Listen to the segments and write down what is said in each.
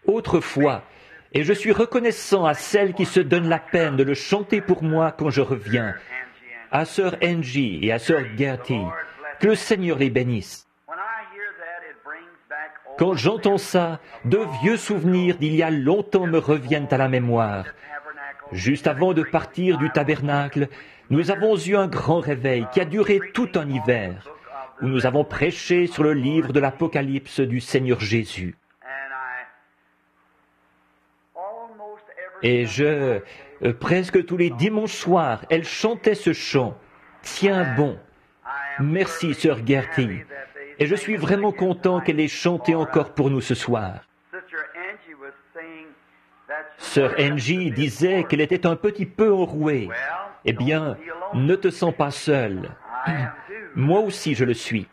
Autrefois, et je suis reconnaissant à celle qui se donne la peine de le chanter pour moi quand je reviens, à sœur Angie et à sœur Gertie, que le Seigneur les bénisse. Quand j'entends ça, de vieux souvenirs d'il y a longtemps me reviennent à la mémoire. Juste avant de partir du tabernacle, nous avons eu un grand réveil qui a duré tout un hiver, où nous avons prêché sur le livre de l'Apocalypse du Seigneur Jésus. Et presque tous les dimanches soirs, elle chantait ce chant. Tiens bon. Merci, sœur Gertie. Et je suis vraiment content qu'elle ait chanté encore pour nous ce soir. Sœur Angie disait qu'elle était un petit peu enrouée. Eh bien, ne te sens pas seule. Moi aussi je le suis.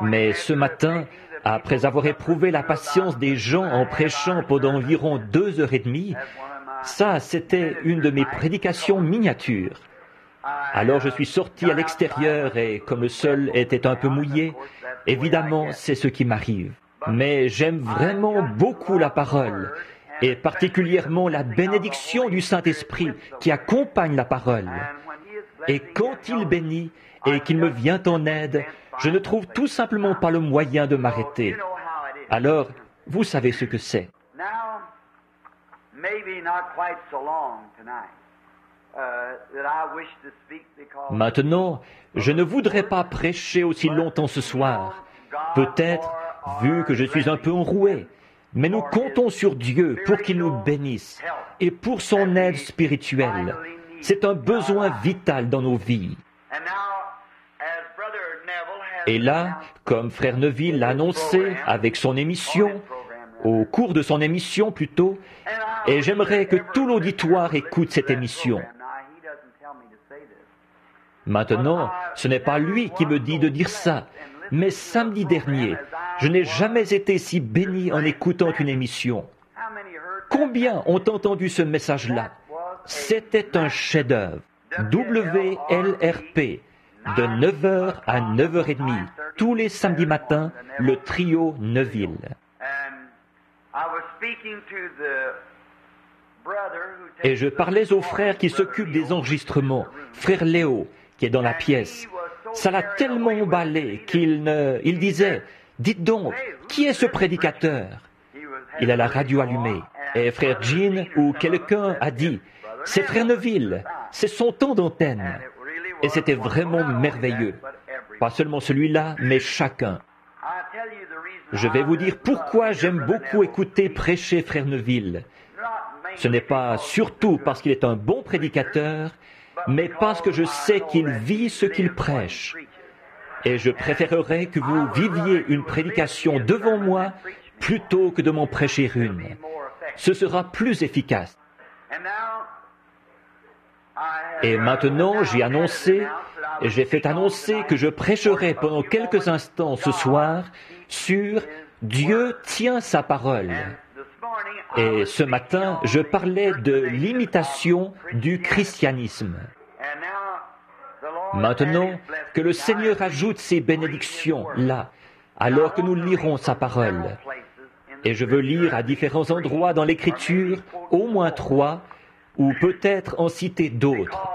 Mais ce matin, après avoir éprouvé la patience des gens en prêchant pendant environ 2h30, ça, c'était une de mes prédications miniatures. Alors je suis sorti à l'extérieur et comme le sol était un peu mouillé, évidemment, c'est ce qui m'arrive. Mais j'aime vraiment beaucoup la parole, et particulièrement la bénédiction du Saint-Esprit qui accompagne la parole. Et quand il bénit et qu'il me vient en aide, je ne trouve tout simplement pas le moyen de m'arrêter. Alors, vous savez ce que c'est. Maintenant, je ne voudrais pas prêcher aussi longtemps ce soir. Peut-être, vu que je suis un peu enroué, mais nous comptons sur Dieu pour qu'il nous bénisse et pour son aide spirituelle. C'est un besoin vital dans nos vies. Et là, comme Frère Neville l'a annoncé avec son émission, au cours de son émission plutôt, et j'aimerais que tout l'auditoire écoute cette émission. Maintenant, ce n'est pas lui qui me dit de dire ça, mais samedi dernier, je n'ai jamais été si béni en écoutant une émission. Combien ont entendu ce message-là? C'était un chef-d'œuvre. WLRP, de 9h à 9h30, tous les samedis matins, le trio Neville. Et je parlais au frère qui s'occupe des enregistrements, frère Léo, qui est dans la pièce. Ça l'a tellement emballé qu'il disait, « Dites donc, qui est ce prédicateur ?» Il a la radio allumée. Et frère Jean ou quelqu'un a dit, « C'est frère Neville, c'est son temps d'antenne. » Et c'était vraiment merveilleux. Pas seulement celui-là, mais chacun. Je vais vous dire pourquoi j'aime beaucoup écouter prêcher frère Neville. Ce n'est pas surtout parce qu'il est un bon prédicateur, mais parce que je sais qu'il vit ce qu'il prêche. Et je préférerais que vous viviez une prédication devant moi plutôt que de m'en prêcher une. Ce sera plus efficace. Et maintenant, j'ai fait annoncer que je prêcherai pendant quelques instants ce soir sur « Dieu tient sa parole ». Et ce matin, je parlais de l'imitation du christianisme. Maintenant, que le Seigneur ajoute ses bénédictions là, alors que nous lirons sa parole. Et je veux lire à différents endroits dans l'Écriture, au moins 3, ou peut-être en citer d'autres.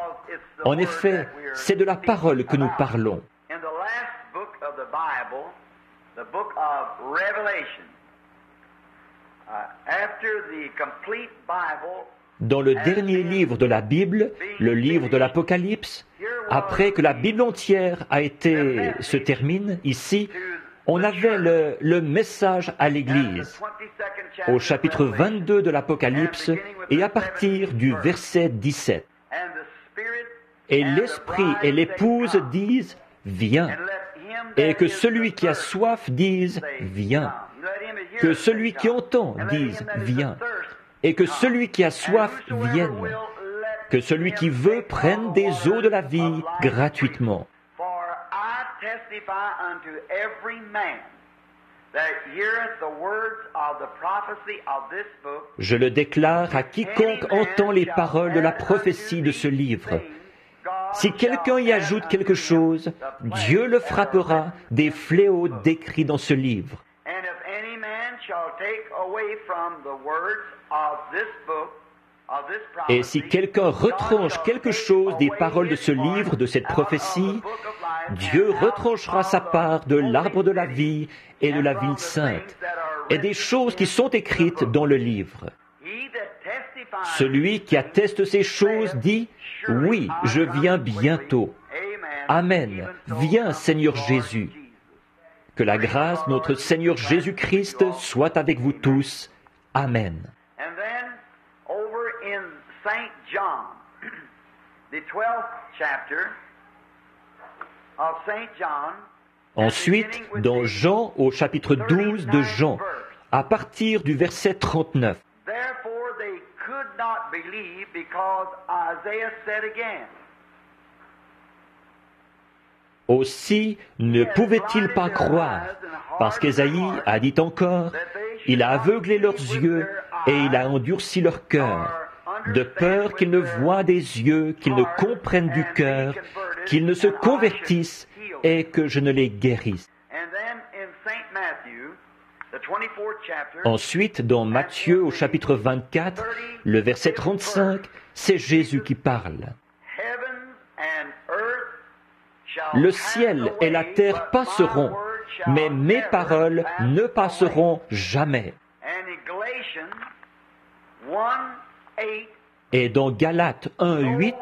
En effet, c'est de la parole que nous parlons. Dans le dernier livre de la Bible, le livre de l'Apocalypse, après que la Bible entière se termine ici, on avait le message à l'Église, au chapitre 22 de l'Apocalypse et à partir du verset 17. Et l'Esprit et l'Épouse disent « Viens ». Et que celui qui a soif dise « Viens ». Que celui qui entend dise « Viens ». Et que celui qui a soif vienne. Que celui qui veut prenne des eaux de la vie gratuitement. Je le déclare à quiconque entend les paroles de la prophétie de ce livre. Si quelqu'un y ajoute quelque chose, Dieu le frappera des fléaux décrits dans ce livre. Et si quelqu'un retranche quelque chose des paroles de ce livre, de cette prophétie, Dieu retranchera sa part de l'arbre de la vie et de la ville sainte, et des choses qui sont écrites dans le livre. Celui qui atteste ces choses dit, « Oui, je viens bientôt. Amen. Viens, Seigneur Jésus. » Que la grâce de notre Seigneur Jésus-Christ soit avec vous tous. Amen. St. John, the 12th chapter of St. John. Ensuite, dans Jean, au chapitre 12 de Jean, à partir du verset 39. Therefore they could not believe because Isaiah said again. Aussi ne pouvaient-ils pas croire, parce qu'Ésaïe a dit encore, « Il a aveuglé leurs yeux et il a endurci leur cœur, de peur qu'ils ne voient des yeux, qu'ils ne comprennent du cœur, qu'ils ne se convertissent et que je ne les guérisse. » Ensuite, dans Matthieu au chapitre 24, le verset 35, c'est Jésus qui parle. « Le ciel et la terre passeront, mais mes paroles ne passeront jamais. » Et dans Galates 1:8,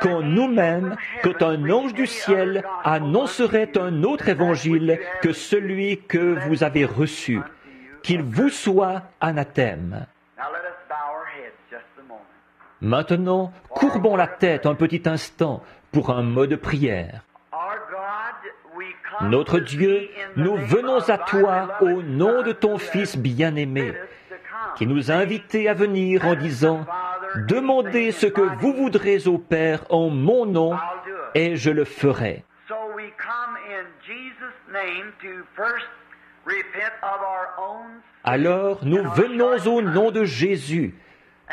quand nous-mêmes, quand un ange du ciel annoncerait un autre évangile que celui que vous avez reçu, qu'il vous soit anathème. Maintenant, courbons la tête un petit instant pour un mot de prière. Notre Dieu, nous venons à toi au nom de ton Fils bien-aimé, qui nous a invités à venir en disant « Demandez ce que vous voudrez au Père en mon nom, et je le ferai. » Alors nous venons au nom de Jésus,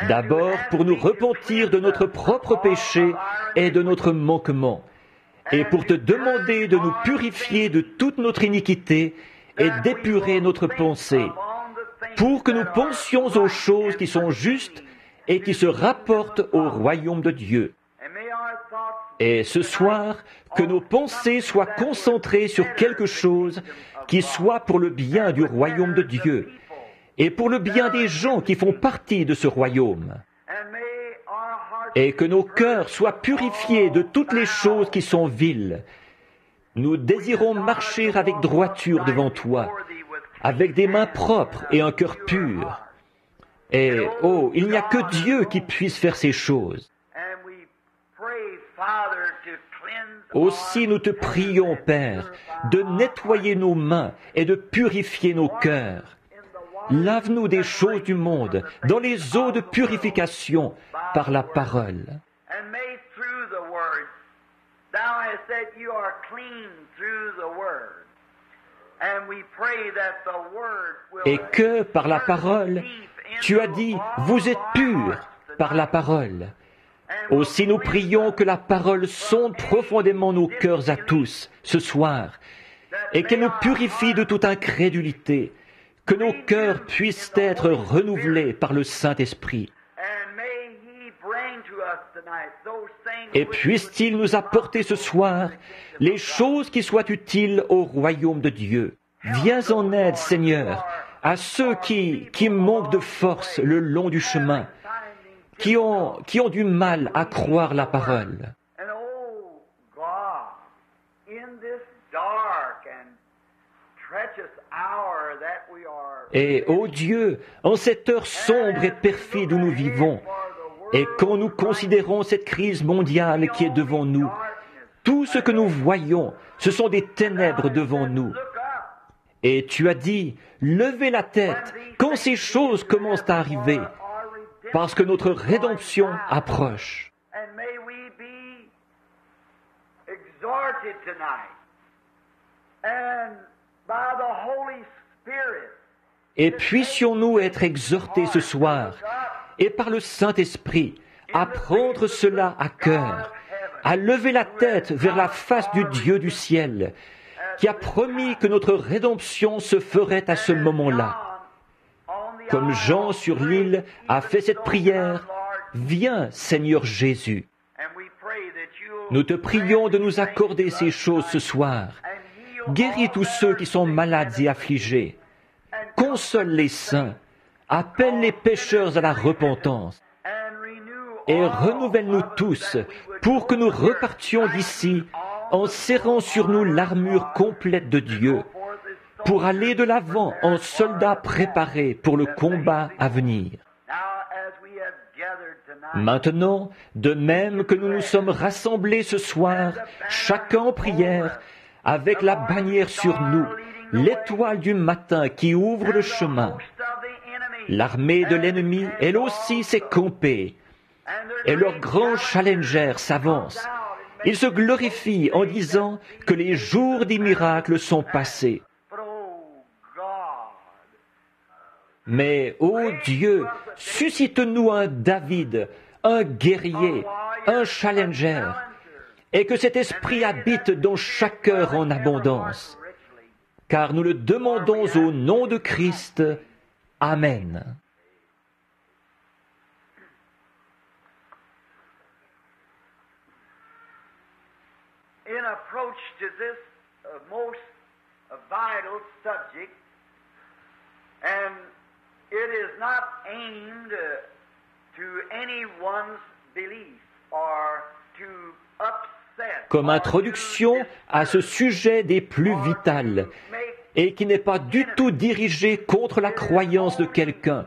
d'abord pour nous repentir de notre propre péché et de notre manquement, et pour te demander de nous purifier de toute notre iniquité et d'épurer notre pensée, pour que nous pensions aux choses qui sont justes et qui se rapportent au royaume de Dieu. Et ce soir, que nos pensées soient concentrées sur quelque chose qui soit pour le bien du royaume de Dieu et pour le bien des gens qui font partie de ce royaume. Et que nos cœurs soient purifiés de toutes les choses qui sont viles. Nous désirons marcher avec droiture devant toi, avec des mains propres et un cœur pur. Et, oh, il n'y a que Dieu qui puisse faire ces choses. Aussi nous te prions, Père, de nettoyer nos mains et de purifier nos cœurs. Lave-nous des choses du monde dans les eaux de purification par la parole. Et que par la parole, tu as dit, vous êtes purs par la parole. Aussi nous prions que la parole sonde profondément nos cœurs à tous ce soir et qu'elle nous purifie de toute incrédulité, que nos cœurs puissent être renouvelés par le Saint-Esprit. Et puisse-t-il nous apporter ce soir les choses qui soient utiles au royaume de Dieu. Viens en aide, Seigneur, à ceux qui manquent de force le long du chemin, qui ont du mal à croire la parole. Et, ô Dieu, en cette heure sombre et perfide où nous vivons, et quand nous considérons cette crise mondiale qui est devant nous, tout ce que nous voyons, ce sont des ténèbres devant nous. Et tu as dit, levez la tête quand ces choses commencent à arriver, parce que notre rédemption approche. Et puissions-nous être exhortés ce soir, et par le Saint-Esprit, à prendre cela à cœur, à lever la tête vers la face du Dieu du ciel, qui a promis que notre rédemption se ferait à ce moment-là. Comme Jean sur l'île a fait cette prière, « Viens, Seigneur Jésus ». Nous te prions de nous accorder ces choses ce soir. Guéris tous ceux qui sont malades et affligés. Console les saints. Appelle les pécheurs à la repentance. Et renouvelle-nous tous pour que nous repartions d'ici en serrant sur nous l'armure complète de Dieu, pour aller de l'avant en soldats préparés pour le combat à venir. Maintenant, de même que nous nous sommes rassemblés ce soir, chacun en prière, avec la bannière sur nous, l'étoile du matin qui ouvre le chemin. L'armée de l'ennemi, elle aussi, s'est campée, et leurs grands challengers s'avancent. Ils se glorifient en disant que les jours des miracles sont passés. Mais, ô Dieu, suscite-nous un David, un guerrier, un challenger, et que cet esprit habite dans chaque cœur en abondance. Car nous le demandons au nom de Christ. Amen. In approach to this most vital subject, and it is not aimed to anyone's belief or to upset. Comme introduction à ce sujet des plus vitales, et qui n'est pas du tout dirigé contre la croyance de quelqu'un,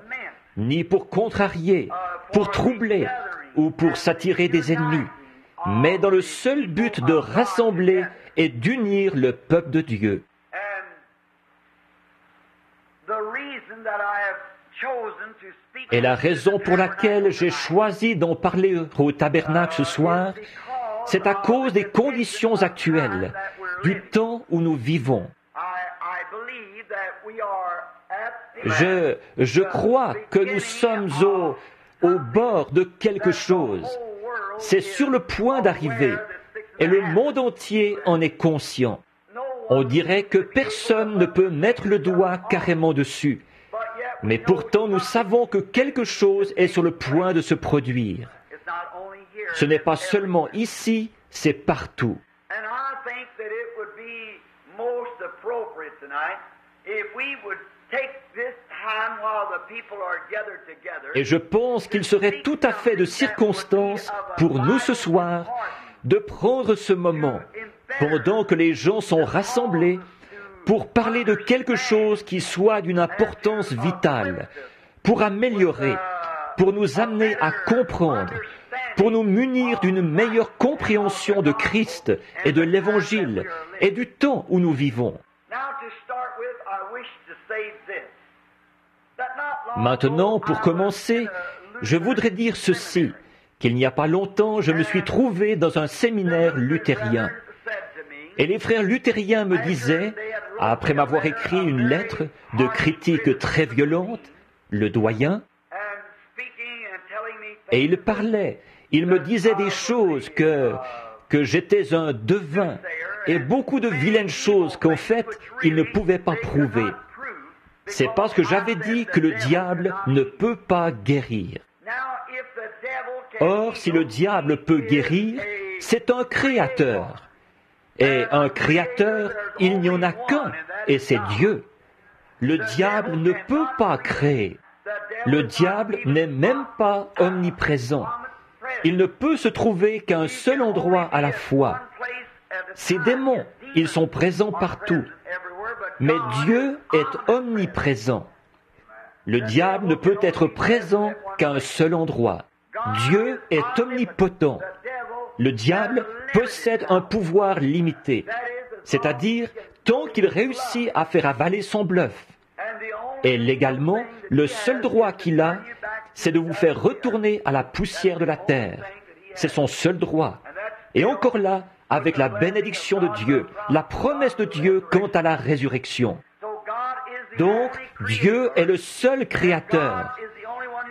ni pour contrarier, pour troubler ou pour s'attirer des ennemis, mais dans le seul but de rassembler et d'unir le peuple de Dieu. Et la raison pour laquelle j'ai choisi d'en parler au tabernacle ce soir, c'est à cause des conditions actuelles, du temps où nous vivons. Je crois que nous sommes au bord de quelque chose. C'est sur le point d'arriver, et le monde entier en est conscient. On dirait que personne ne peut mettre le doigt carrément dessus. Mais pourtant, nous savons que quelque chose est sur le point de se produire. Ce n'est pas seulement ici, c'est partout. Et je pense qu'il serait tout à fait de circonstance pour nous ce soir de prendre ce moment, pendant que les gens sont rassemblés, pour parler de quelque chose qui soit d'une importance vitale, pour améliorer, pour nous amener à comprendre, pour nous munir d'une meilleure compréhension de Christ et de l'Évangile et du temps où nous vivons. Maintenant, pour commencer, je voudrais dire ceci, qu'il n'y a pas longtemps, je me suis trouvé dans un séminaire luthérien. Et les frères luthériens me disaient, après m'avoir écrit une lettre de critique très violente, le doyen, et il parlait, il me disait des choses que j'étais un devin, et beaucoup de vilaines choses qu'en fait, il ne pouvait pas prouver. C'est parce que j'avais dit que le diable ne peut pas guérir. Or, si le diable peut guérir, c'est un créateur. Et un créateur, il n'y en a qu'un, et c'est Dieu. Le diable ne peut pas créer. Le diable n'est même pas omniprésent. Il ne peut se trouver qu'à un seul endroit à la fois. Ces démons, ils sont présents partout. Mais Dieu est omniprésent. Le diable ne peut être présent qu'à un seul endroit. Dieu est omnipotent. Le diable possède un pouvoir limité, c'est-à-dire tant qu'il réussit à faire avaler son bluff. Et légalement, le seul droit qu'il a, c'est de vous faire retourner à la poussière de la terre. C'est son seul droit. Et encore là, avec la bénédiction de Dieu, la promesse de Dieu quant à la résurrection. Donc, Dieu est le seul créateur.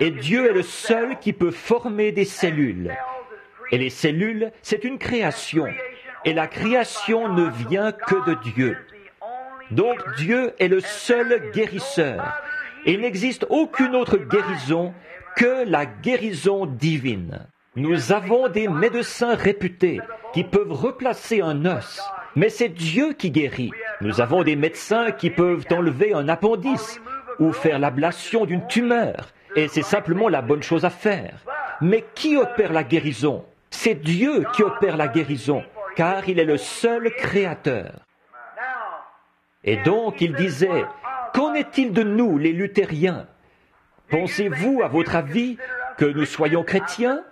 Et Dieu est le seul qui peut former des cellules. Et les cellules, c'est une création. Et la création ne vient que de Dieu. Donc Dieu est le seul guérisseur. Et il n'existe aucune autre guérison que la guérison divine. Nous avons des médecins réputés qui peuvent replacer un os, mais c'est Dieu qui guérit. Nous avons des médecins qui peuvent enlever un appendice ou faire l'ablation d'une tumeur, et c'est simplement la bonne chose à faire. Mais qui opère la guérison? C'est Dieu qui opère la guérison, car il est le seul créateur. Et donc il disait, qu'en est-il de nous, les luthériens? Pensez-vous, à votre avis, que nous soyons chrétiens?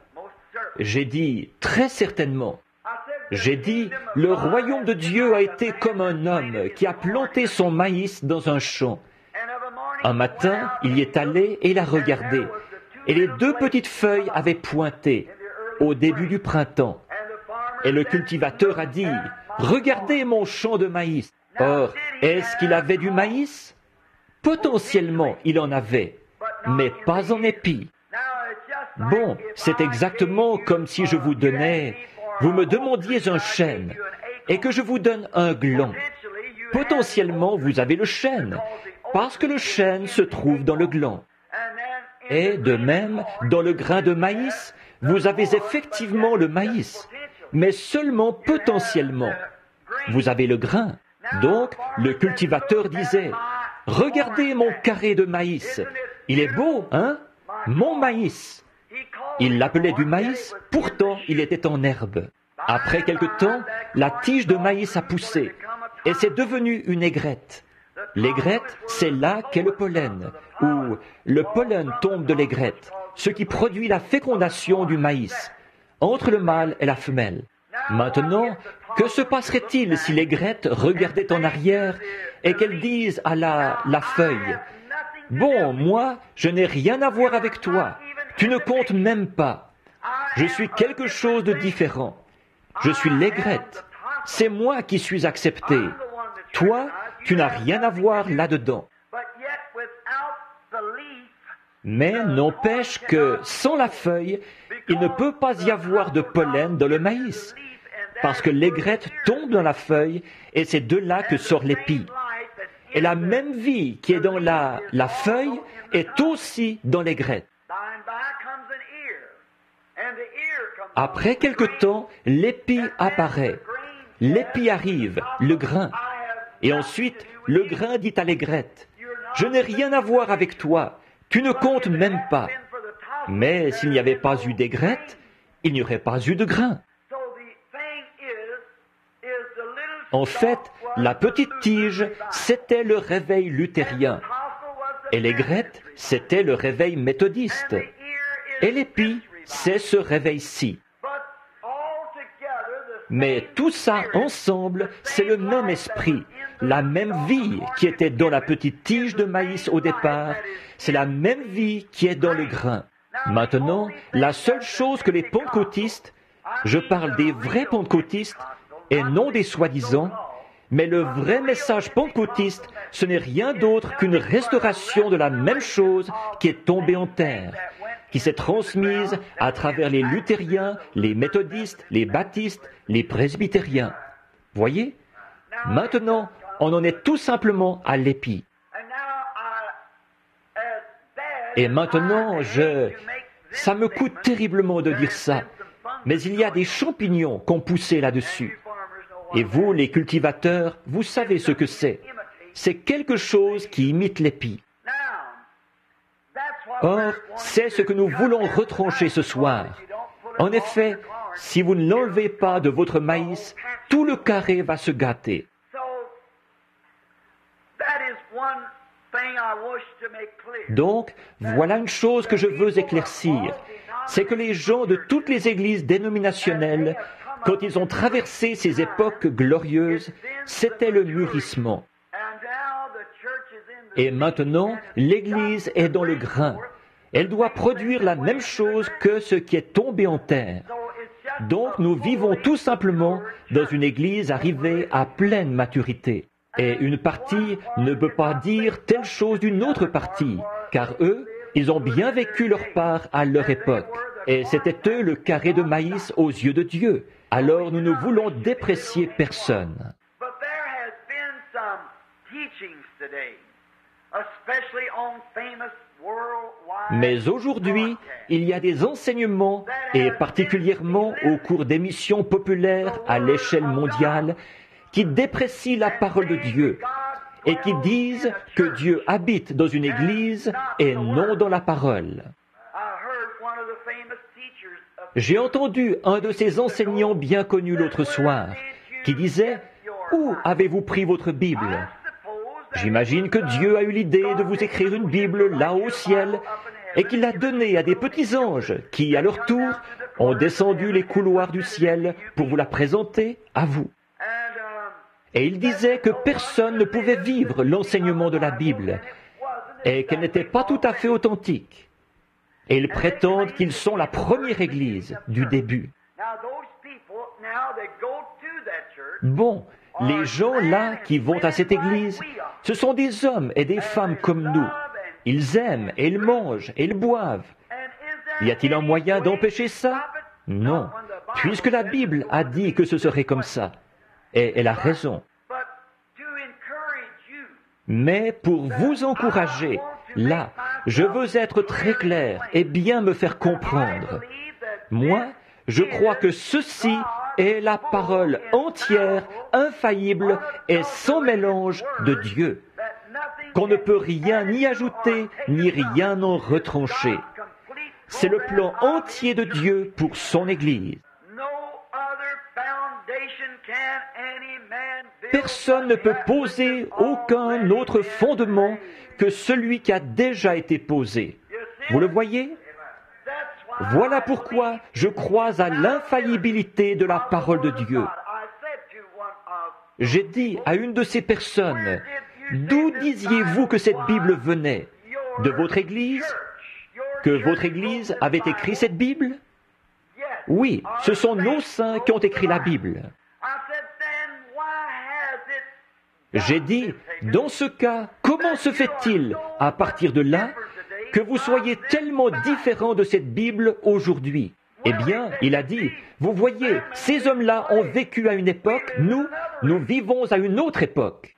J'ai dit, très certainement. J'ai dit, le royaume de Dieu a été comme un homme qui a planté son maïs dans un champ. Un matin, il y est allé et il a regardé. Et les 2 petites feuilles avaient pointé au début du printemps. Et le cultivateur a dit, « Regardez mon champ de maïs. » Or, est-ce qu'il avait du maïs? Potentiellement, il en avait, mais pas en épi. Bon, c'est exactement comme si je vous me demandiez un chêne, et que je vous donne un gland. Potentiellement, vous avez le chêne, parce que le chêne se trouve dans le gland. Et de même, dans le grain de maïs, vous avez effectivement le maïs, mais seulement potentiellement. Vous avez le grain. Donc, le cultivateur disait, « Regardez mon carré de maïs. Il est beau, hein? Mon maïs. » Il l'appelait du maïs, pourtant il était en herbe. Après quelque temps, la tige de maïs a poussé, et c'est devenu une aigrette. L'aigrette, c'est là qu'est le pollen, où le pollen tombe de l'aigrette, ce qui produit la fécondation du maïs, entre le mâle et la femelle. Maintenant, que se passerait-il si l'aigrette regardait en arrière et qu'elle dise à la feuille, « Bon, moi, je n'ai rien à voir avec toi. Tu ne comptes même pas. Je suis quelque chose de différent. Je suis l'aigrette. C'est moi qui suis accepté. Toi, tu n'as rien à voir là-dedans. » Mais n'empêche que, sans la feuille, il ne peut pas y avoir de pollen dans le maïs, parce que l'aigrette tombe dans la feuille, et c'est de là que sort l'épi. Et la même vie qui est dans la feuille est aussi dans l'aigrette. Après quelque temps, l'épi apparaît. L'épi arrive, le grain. Et ensuite, le grain dit à l'aigrette, « Je n'ai rien à voir avec toi, tu ne comptes même pas. » Mais s'il n'y avait pas eu d'aigrette, il n'y aurait pas eu de grain. En fait, la petite tige, c'était le réveil luthérien. Et l'aigrette, c'était le réveil méthodiste. Et l'épi, c'est ce réveil-ci. Mais tout ça ensemble, c'est le même esprit, la même vie qui était dans la petite tige de maïs au départ, c'est la même vie qui est dans le grain. Maintenant, la seule chose que les pentecôtistes, je parle des vrais pentecôtistes et non des soi-disant, mais le vrai message pentecôtiste, ce n'est rien d'autre qu'une restauration de la même chose qui est tombée en terre, qui s'est transmise à travers les luthériens, les méthodistes, les baptistes, les presbytériens. Voyez? Maintenant, on en est tout simplement à l'épi. Et maintenant, ça me coûte terriblement de dire ça, mais il y a des champignons qu'on poussait là-dessus. Et vous, les cultivateurs, vous savez ce que c'est. C'est quelque chose qui imite l'épi. Or, c'est ce que nous voulons retrancher ce soir. En effet, si vous ne l'enlevez pas de votre maïs, tout le carré va se gâter. Donc, voilà une chose que je veux éclaircir. C'est que les gens de toutes les églises dénominationnelles, quand ils ont traversé ces époques glorieuses, c'était le mûrissement. Et maintenant, l'Église est dans le grain. Elle doit produire la même chose que ce qui est tombé en terre. Donc nous vivons tout simplement dans une Église arrivée à pleine maturité. Et une partie ne peut pas dire telle chose d'une autre partie, car eux, ils ont bien vécu leur part à leur époque. Et c'étaient eux le carré de maïs aux yeux de Dieu. Alors nous ne voulons déprécier personne. But there has been some teachings today, especially on famous worldwide Mais aujourd'hui, il y a des enseignements, et particulièrement au cours d'émissions populaires à l'échelle mondiale, qui déprécient la parole de Dieu et qui disent que Dieu habite dans une église et non dans la parole. J'ai entendu un de ces enseignants bien connus l'autre soir qui disait « Où avez-vous pris votre Bible ?» J'imagine que Dieu a eu l'idée de vous écrire une Bible là au ciel et qu'il l'a donnée à des petits anges qui, à leur tour, ont descendu les couloirs du ciel pour vous la présenter à vous. Et il disait que personne ne pouvait vivre l'enseignement de la Bible et qu'elle n'était pas tout à fait authentique. Et ils prétendent qu'ils sont la première église du début. Bon, les gens là qui vont à cette église, ce sont des hommes et des femmes comme nous. Ils aiment et ils mangent et ils boivent. Y a-t-il un moyen d'empêcher ça? Non, puisque la Bible a dit que ce serait comme ça. Et elle a raison. Mais pour vous encourager, là, je veux être très clair et bien me faire comprendre. Moi, je crois que ceci est la parole entière, infaillible et sans mélange de Dieu, qu'on ne peut rien ni ajouter ni rien en retrancher. C'est le plan entier de Dieu pour son Église. Personne ne peut poser aucun autre fondement que celui qui a déjà été posé. Vous le voyez? Voilà pourquoi je crois à l'infaillibilité de la parole de Dieu. J'ai dit à une de ces personnes, d'où disiez-vous que cette Bible venait? De votre Église? Que votre Église avait écrit cette Bible? Oui, ce sont nos saints qui ont écrit la Bible. J'ai dit, dans ce cas, comment se fait-il, à partir de là, que vous soyez tellement différents de cette Bible aujourd'hui? Eh bien, il a dit, vous voyez, ces hommes-là ont vécu à une époque, nous vivons à une autre époque.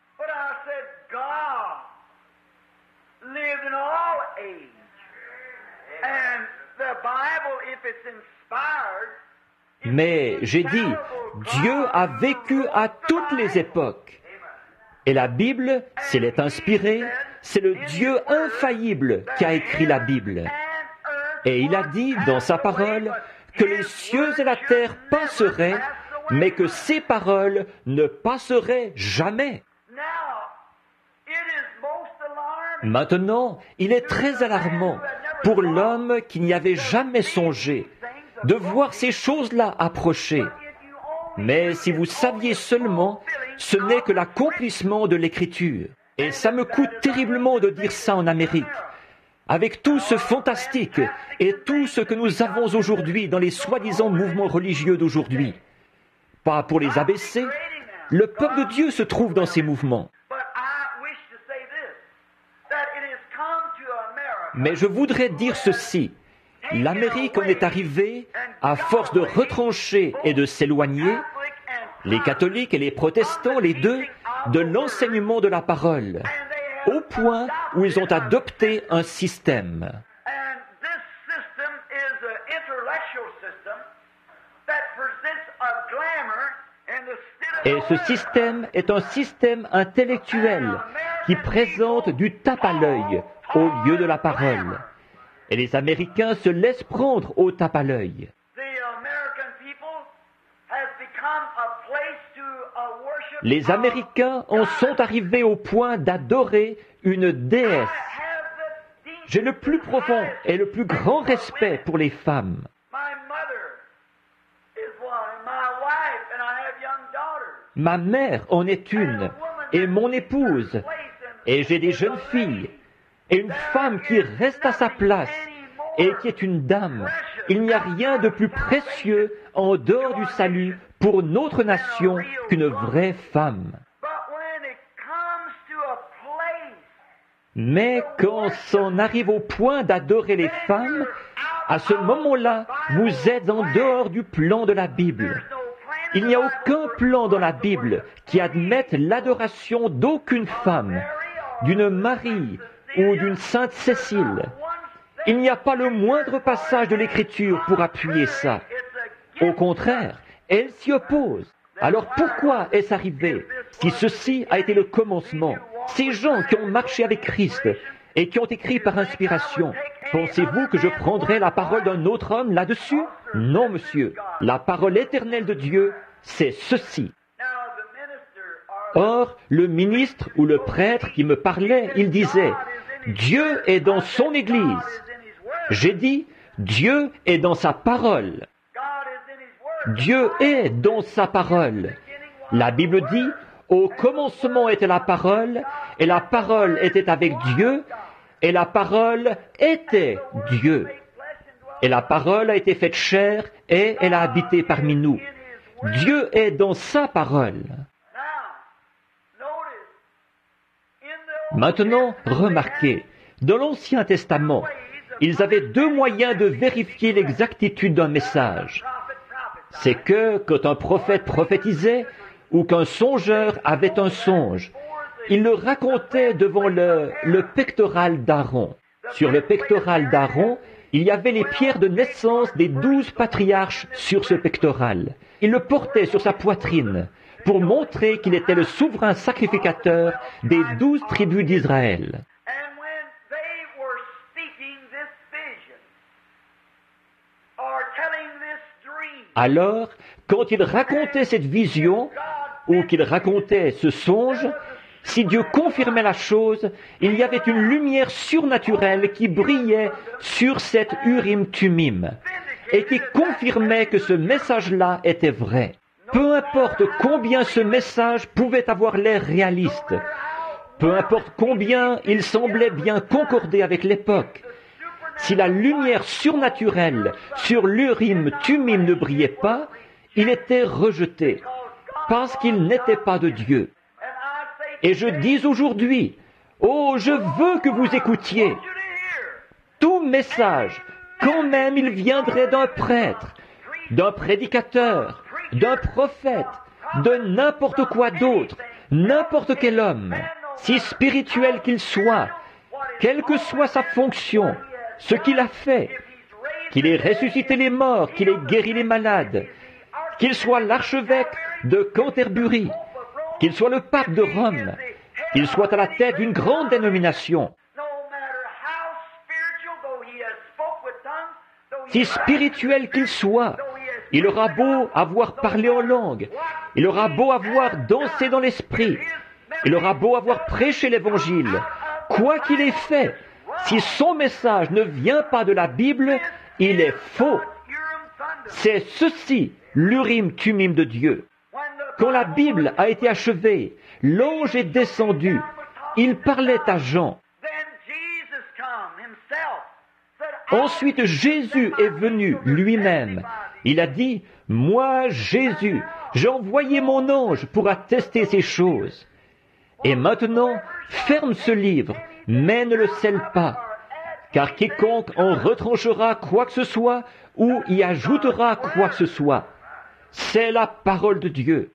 Mais j'ai dit, Dieu a vécu à toutes les époques. Et la Bible, si elle est inspirée, c'est le Dieu infaillible qui a écrit la Bible. Et il a dit dans sa parole que les cieux et la terre passeraient, mais que ses paroles ne passeraient jamais. Maintenant, il est très alarmant pour l'homme qui n'y avait jamais songé de voir ces choses-là approcher. Mais si vous saviez seulement, ce n'est que l'accomplissement de l'Écriture. Et ça me coûte terriblement de dire ça en Amérique. Avec tout ce fantastique et tout ce que nous avons aujourd'hui dans les soi-disant mouvements religieux d'aujourd'hui. Pas pour les abaisser, le peuple de Dieu se trouve dans ces mouvements. Mais je voudrais dire ceci. L'Amérique en est arrivée, à force de retrancher et de s'éloigner, les catholiques et les protestants, les deux, de l'enseignement de la parole, au point où ils ont adopté un système. Et ce système est un système intellectuel qui présente du tape à l'œil au lieu de la parole. Et les Américains se laissent prendre au tape à l'œil. Les Américains en sont arrivés au point d'adorer une déesse. J'ai le plus profond et le plus grand respect pour les femmes. Ma mère en est une, et mon épouse, et j'ai des jeunes filles, et une femme qui reste à sa place, et qui est une dame. Il n'y a rien de plus précieux en dehors du salut pour notre nation qu'une vraie femme. Mais quand s'en arrive au point d'adorer les femmes, À ce moment-là, vous êtes en dehors du plan de la Bible. Il n'y a aucun plan dans la Bible qui admette l'adoration d'aucune femme, d'une Marie ou d'une Sainte Cécile. Il n'y a pas le moindre passage de l'Écriture pour appuyer ça. Au contraire, elle s'y oppose. Alors pourquoi est-ce arrivé si ceci a été le commencement? Ces gens qui ont marché avec Christ et qui ont écrit par inspiration, pensez-vous que je prendrai la parole d'un autre homme là-dessus? Non, monsieur. La parole éternelle de Dieu, c'est ceci. Or, le ministre ou le prêtre qui me parlait, il disait, « Dieu est dans son Église. » J'ai dit, « Dieu est dans sa parole. » Dieu est dans sa parole. La Bible dit, « Au commencement était la parole, et la parole était avec Dieu, et la parole était Dieu. Et la parole a été faite chair, et elle a habité parmi nous. » Dieu est dans sa parole. Maintenant, remarquez, dans l'Ancien Testament, ils avaient deux moyens de vérifier l'exactitude d'un message. C'est que, quand un prophète prophétisait, ou qu'un songeur avait un songe, il le racontait devant le pectoral d'Aaron. Sur le pectoral d'Aaron, il y avait les pierres de naissance des 12 patriarches sur ce pectoral. Il le portait sur sa poitrine pour montrer qu'il était le souverain sacrificateur des 12 tribus d'Israël. Alors, quand il racontait cette vision, ou qu'il racontait ce songe, si Dieu confirmait la chose, il y avait une lumière surnaturelle qui brillait sur cette Urim-Tumim, et qui confirmait que ce message-là était vrai. Peu importe combien ce message pouvait avoir l'air réaliste, peu importe combien il semblait bien concorder avec l'époque, si la lumière surnaturelle sur l'Urim-Tumim ne brillait pas, il était rejeté, parce qu'il n'était pas de Dieu. Et je dis aujourd'hui, oh, je veux que vous écoutiez. Tout message, quand même il viendrait d'un prêtre, d'un prédicateur, d'un prophète, de n'importe quoi d'autre, n'importe quel homme, si spirituel qu'il soit, quelle que soit sa fonction, ce qu'il a fait, qu'il ait ressuscité les morts, qu'il ait guéri les malades, qu'il soit l'archevêque de Canterbury, qu'il soit le pape de Rome, qu'il soit à la tête d'une grande dénomination, si spirituel qu'il soit, il aura beau avoir parlé en langue, il aura beau avoir dansé dans l'esprit, il aura beau avoir prêché l'évangile, quoi qu'il ait fait, si son message ne vient pas de la Bible, il est faux. C'est ceci, l'Urim-Tumim de Dieu. Quand la Bible a été achevée, l'ange est descendu. Il parlait à Jean. Ensuite, Jésus est venu lui-même. Il a dit, « Moi, Jésus, j'ai envoyé mon ange pour attester ces choses. » Et maintenant, ferme ce livre, mais ne le scelle pas, car quiconque en retranchera quoi que ce soit ou y ajoutera quoi que ce soit, c'est la parole de Dieu.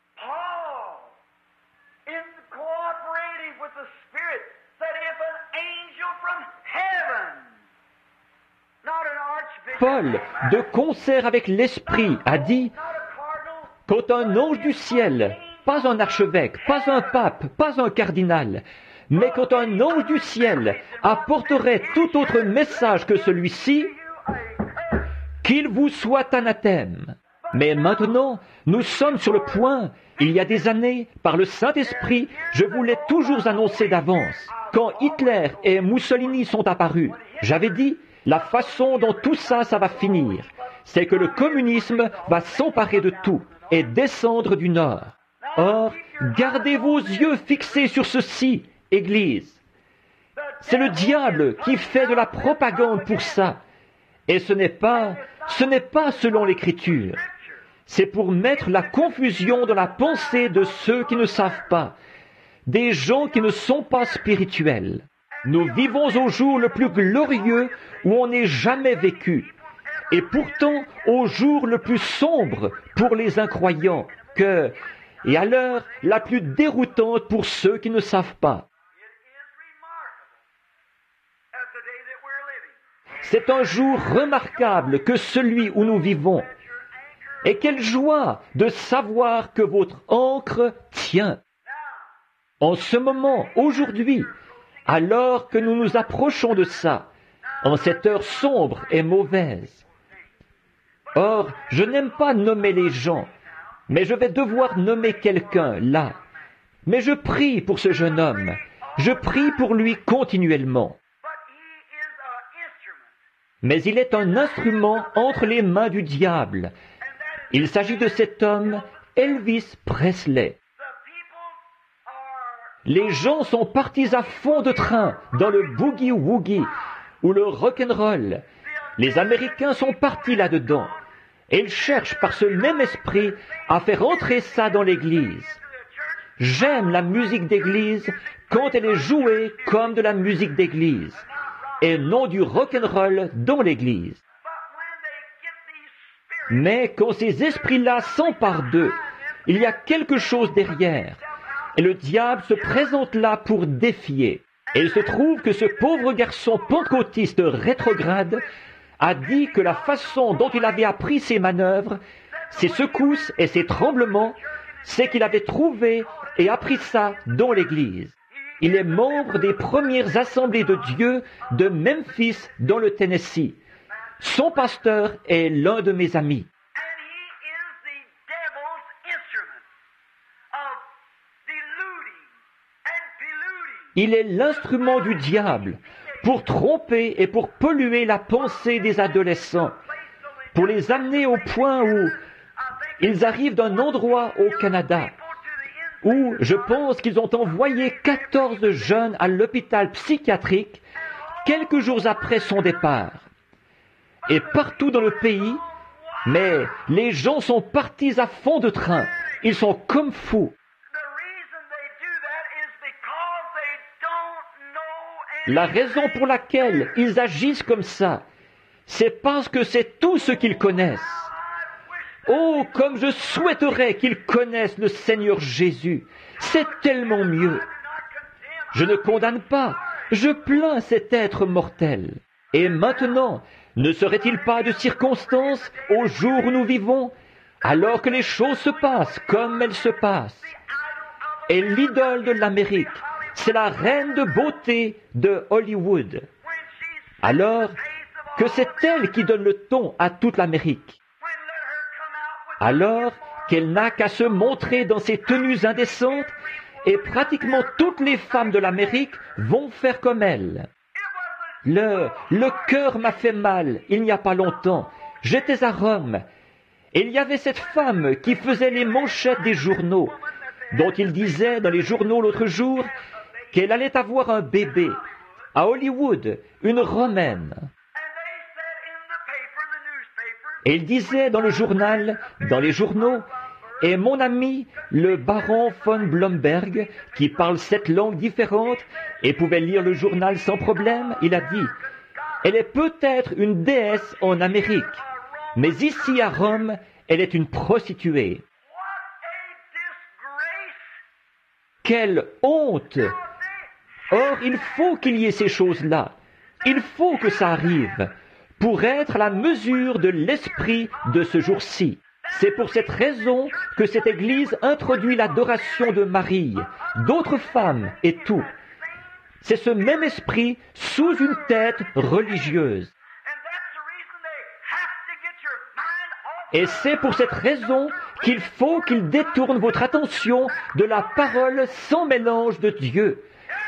Paul, de concert avec l'Esprit, a dit, quand un ange du ciel, pas un archevêque, pas un pape, pas un cardinal, mais quand un ange du ciel apporterait tout autre message que celui-ci, qu'il vous soit anathème. Mais maintenant, nous sommes sur le point, il y a des années, par le Saint-Esprit, je vous l'ai toujours annoncé d'avance. Quand Hitler et Mussolini sont apparus, j'avais dit, la façon dont tout ça, ça va finir, c'est que le communisme va s'emparer de tout et descendre du nord. Or, gardez vos yeux fixés sur ceci, Église. C'est le diable qui fait de la propagande pour ça. Et ce n'est pas selon l'Écriture. C'est pour mettre la confusion dans la pensée de ceux qui ne savent pas, des gens qui ne sont pas spirituels. Nous vivons au jour le plus glorieux où on n'ait jamais vécu. et pourtant au jour le plus sombre pour les incroyants, et à l'heure la plus déroutante pour ceux qui ne savent pas. C'est un jour remarquable que celui où nous vivons. Et quelle joie de savoir que votre ancre tient. En ce moment, aujourd'hui, alors que nous nous approchons de ça, en cette heure sombre et mauvaise. Or, je n'aime pas nommer les gens, mais je vais devoir nommer quelqu'un là. Mais je prie pour ce jeune homme. Je prie pour lui continuellement. Mais il est un instrument entre les mains du diable. Il s'agit de cet homme, Elvis Presley. Les gens sont partis à fond de train dans le boogie-woogie ou le rock'n'roll. Les Américains sont partis là-dedans. Et ils cherchent par ce même esprit à faire entrer ça dans l'Église. J'aime la musique d'Église quand elle est jouée comme de la musique d'Église, et non du rock'n'roll dans l'Église. Mais quand ces esprits-là s'emparent d'eux, il y a quelque chose derrière, et le diable se présente là pour défier. Et il se trouve que ce pauvre garçon pentecôtiste rétrograde a dit que la façon dont il avait appris ses manœuvres, ses secousses et ses tremblements, c'est qu'il avait trouvé et appris ça dans l'Église. Il est membre des premières assemblées de Dieu de Memphis dans le Tennessee. Son pasteur est l'un de mes amis. Il est l'instrument du diable pour tromper et pour polluer la pensée des adolescents, pour les amener au point où ils arrivent d'un endroit au Canada où je pense qu'ils ont envoyé 14 jeunes à l'hôpital psychiatrique quelques jours après son départ. Et partout dans le pays, mais les gens sont partis à fond de train. Ils sont comme fous. La raison pour laquelle ils agissent comme ça, c'est parce que c'est tout ce qu'ils connaissent. Oh, comme je souhaiterais qu'ils connaissent le Seigneur Jésus. C'est tellement mieux. Je ne condamne pas, je plains cet être mortel. Et maintenant, ne serait-il pas de circonstance au jour où nous vivons, alors que les choses se passent comme elles se passent? Et l'idole de l'Amérique, c'est la reine de beauté de Hollywood. Alors que c'est elle qui donne le ton à toute l'Amérique. Alors qu'elle n'a qu'à se montrer dans ses tenues indécentes, et pratiquement toutes les femmes de l'Amérique vont faire comme elle. Le cœur m'a fait mal il n'y a pas longtemps. J'étais à Rome, et il y avait cette femme qui faisait les manchettes des journaux, dont il disait dans les journaux l'autre jour qu'elle allait avoir un bébé à Hollywood, une Romaine. Et il disait dans le journal, dans les journaux, et mon ami, le baron von Blomberg, qui parle 7 langues différentes et pouvait lire le journal sans problème, il a dit, elle est peut-être une déesse en Amérique, mais ici à Rome, elle est une prostituée. Quelle honte! Or, il faut qu'il y ait ces choses-là. Il faut que ça arrive pour être à la mesure de l'esprit de ce jour-ci. C'est pour cette raison que cette Église introduit l'adoration de Marie, d'autres femmes et tout. C'est ce même esprit sous une tête religieuse. Et c'est pour cette raison qu'il faut qu'il détourne votre attention de la parole sans mélange de Dieu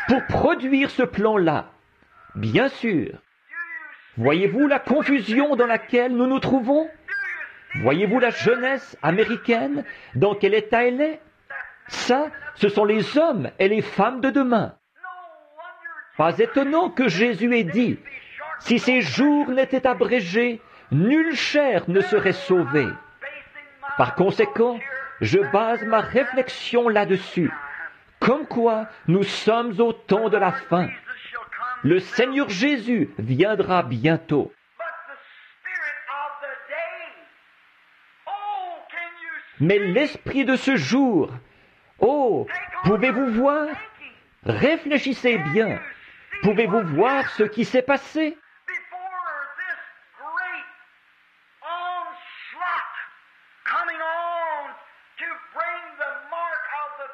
pour produire ce plan-là. Bien sûr. Voyez-vous la confusion dans laquelle nous nous trouvons? Voyez-vous la jeunesse américaine dans quel état elle est? Ça, ce sont les hommes et les femmes de demain. Pas étonnant que Jésus ait dit, si ces jours n'étaient abrégés, nulle chair ne serait sauvée. Par conséquent, je base ma réflexion là-dessus. Comme quoi, nous sommes au temps de la fin. Le Seigneur Jésus viendra bientôt. Mais l'esprit de ce jour, oh, pouvez-vous voir? Réfléchissez bien. Pouvez-vous voir ce qui s'est passé?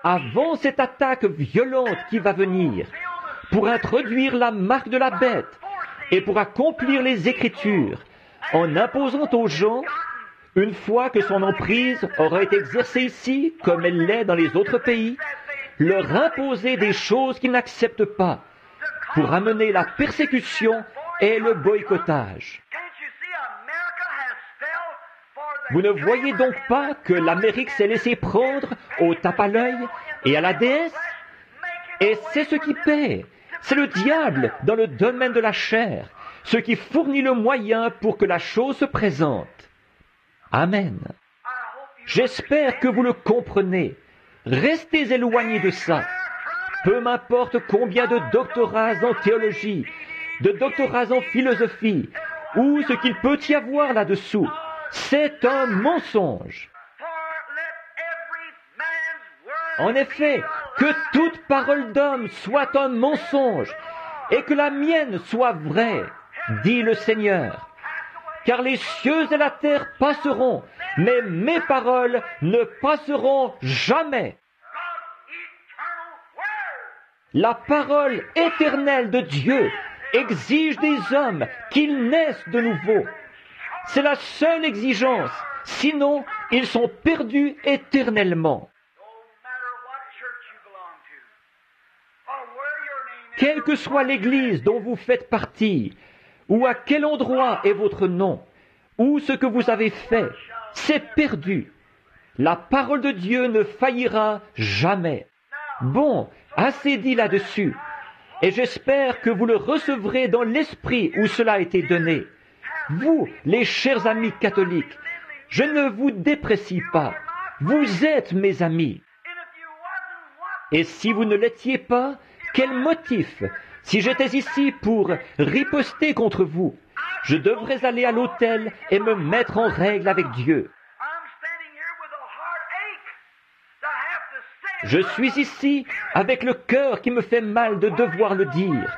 Avant cette attaque violente qui va venir, pour introduire la marque de la bête et pour accomplir les Écritures, en imposant aux gens, une fois que son emprise aura été exercée ici, comme elle l'est dans les autres pays, leur imposer des choses qu'ils n'acceptent pas, pour amener la persécution et le boycottage. Vous ne voyez donc pas que l'Amérique s'est laissée prendre au tape à l'œil et à la déesse? Et c'est ce qui paie. C'est le diable dans le domaine de la chair, ce qui fournit le moyen pour que la chose se présente. Amen. J'espère que vous le comprenez. Restez éloignés de ça. Peu m'importe combien de doctorats en théologie, de doctorats en philosophie, ou ce qu'il peut y avoir là-dessous. C'est un mensonge. En effet, que toute parole d'homme soit un mensonge, et que la mienne soit vraie, dit le Seigneur. Car les cieux et la terre passeront, mais mes paroles ne passeront jamais. La parole éternelle de Dieu exige des hommes qu'ils naissent de nouveau. C'est la seule exigence, sinon ils sont perdus éternellement. Quelle que soit l'église dont vous faites partie, ou à quel endroit est votre nom, ou ce que vous avez fait, c'est perdu. La parole de Dieu ne faillira jamais. Bon, assez dit là-dessus, et j'espère que vous le recevrez dans l'esprit où cela a été donné. Vous, les chers amis catholiques, je ne vous déprécie pas. Vous êtes mes amis. Et si vous ne l'étiez pas, quel motif? Si j'étais ici pour riposter contre vous, je devrais aller à l'autel et me mettre en règle avec Dieu. Je suis ici avec le cœur qui me fait mal de devoir le dire,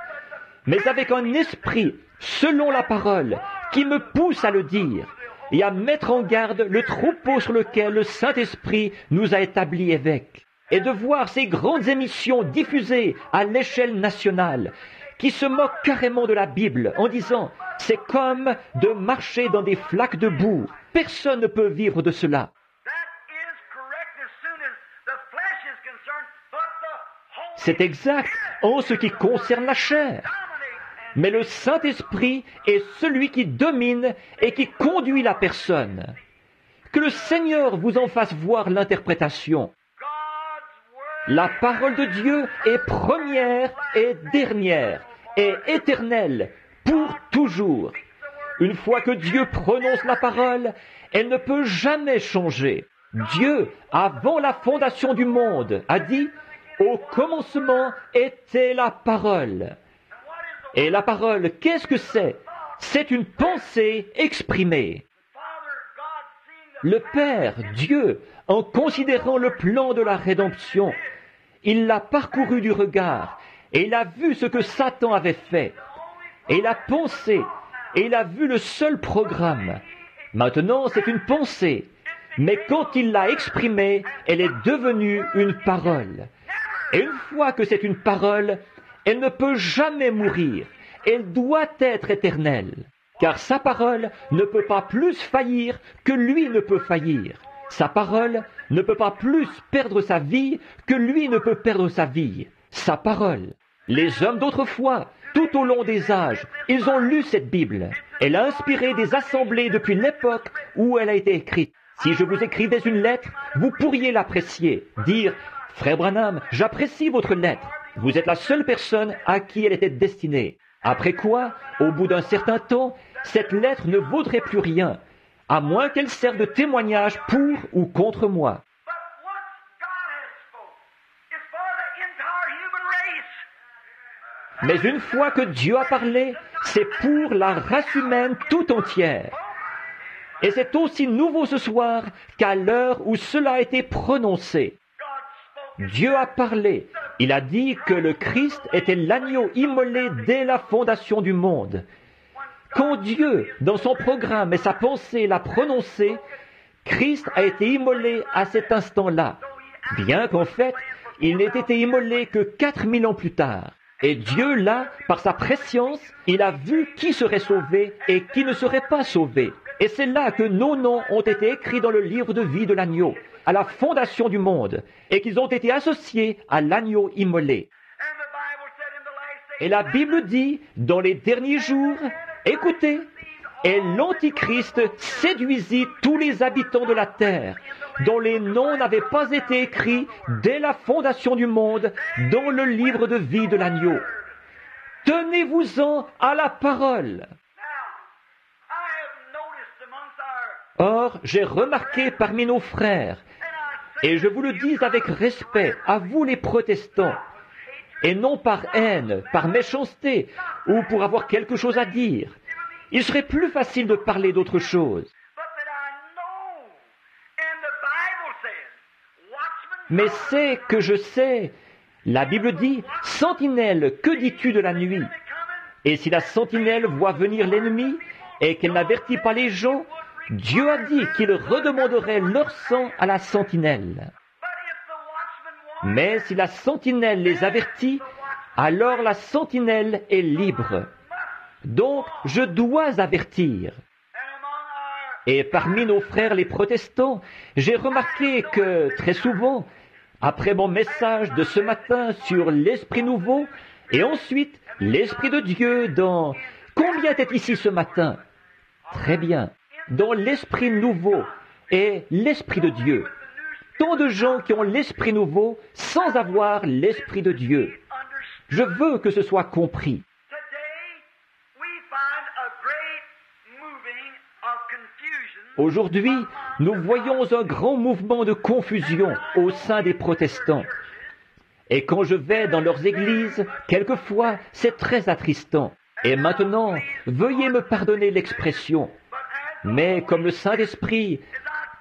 mais avec un esprit, selon la parole, qui me pousse à le dire et à mettre en garde le troupeau sur lequel le Saint-Esprit nous a établis évêques. Et de voir ces grandes émissions diffusées à l'échelle nationale, qui se moquent carrément de la Bible en disant « c'est comme de marcher dans des flaques de boue, personne ne peut vivre de cela ». C'est exact en ce qui concerne la chair. Mais le Saint-Esprit est celui qui domine et qui conduit la personne. Que le Seigneur vous en fasse voir l'interprétation. La parole de Dieu est première et dernière et éternelle pour toujours. Une fois que Dieu prononce la parole, elle ne peut jamais changer. Dieu, avant la fondation du monde, a dit « Au commencement était la parole ». Et la parole, qu'est-ce que c'est? C'est une pensée exprimée. Le Père, Dieu, en considérant le plan de la rédemption, il l'a parcouru du regard, et il a vu ce que Satan avait fait, et il a pensé, et il a vu le seul programme. Maintenant, c'est une pensée, mais quand il l'a exprimée, elle est devenue une parole. Et une fois que c'est une parole, elle ne peut jamais mourir, elle doit être éternelle, car sa parole ne peut pas plus faillir que lui ne peut faillir. Sa parole ne peut pas plus perdre sa vie que lui ne peut perdre sa vie. Sa parole. Les hommes d'autrefois, tout au long des âges, ils ont lu cette Bible. Elle a inspiré des assemblées depuis l'époque où elle a été écrite. Si je vous écrivais une lettre, vous pourriez l'apprécier, dire « Frère Branham, j'apprécie votre lettre. Vous êtes la seule personne à qui elle était destinée. » Après quoi, au bout d'un certain temps, cette lettre ne vaudrait plus rien, à moins qu'elle serve de témoignage pour ou contre moi. Mais une fois que Dieu a parlé, c'est pour la race humaine tout entière. Et c'est aussi nouveau ce soir qu'à l'heure où cela a été prononcé. Dieu a parlé. Il a dit que le Christ était l'agneau immolé dès la fondation du monde. Quand Dieu, dans son programme et sa pensée, l'a prononcé, Christ a été immolé à cet instant-là, bien qu'en fait, il n'ait été immolé que 4000 ans plus tard. Et Dieu, là, par sa prescience, il a vu qui serait sauvé et qui ne serait pas sauvé. Et c'est là que nos noms ont été écrits dans le livre de vie de l'agneau, à la fondation du monde, et qu'ils ont été associés à l'agneau immolé. Et la Bible dit, dans les derniers jours, écoutez, et l'Antichrist séduisit tous les habitants de la terre, dont les noms n'avaient pas été écrits dès la fondation du monde dans le livre de vie de l'agneau. Tenez-vous-en à la parole. Or, j'ai remarqué parmi nos frères, et je vous le dis avec respect à vous les protestants, et non par haine, par méchanceté, ou pour avoir quelque chose à dire. Il serait plus facile de parler d'autre chose. Mais c'est que je sais, la Bible dit, « Sentinelle, que dis-tu de la nuit ?» Et si la sentinelle voit venir l'ennemi et qu'elle n'avertit pas les gens, Dieu a dit qu'il redemanderait leur sang à la sentinelle. Mais si la sentinelle les avertit, alors la sentinelle est libre. Donc, je dois avertir. Et parmi nos frères les protestants, j'ai remarqué que, très souvent, après mon message de ce matin sur l'Esprit nouveau, et ensuite l'Esprit de Dieu dans... Combien est ici ce matin? Très bien. Dans l'Esprit nouveau et l'Esprit de Dieu. Tant de gens qui ont l'Esprit nouveau sans avoir l'Esprit de Dieu. Je veux que ce soit compris. Aujourd'hui, nous voyons un grand mouvement de confusion au sein des protestants. Et quand je vais dans leurs églises, quelquefois, c'est très attristant. Et maintenant, veuillez me pardonner l'expression. Mais comme le Saint-Esprit,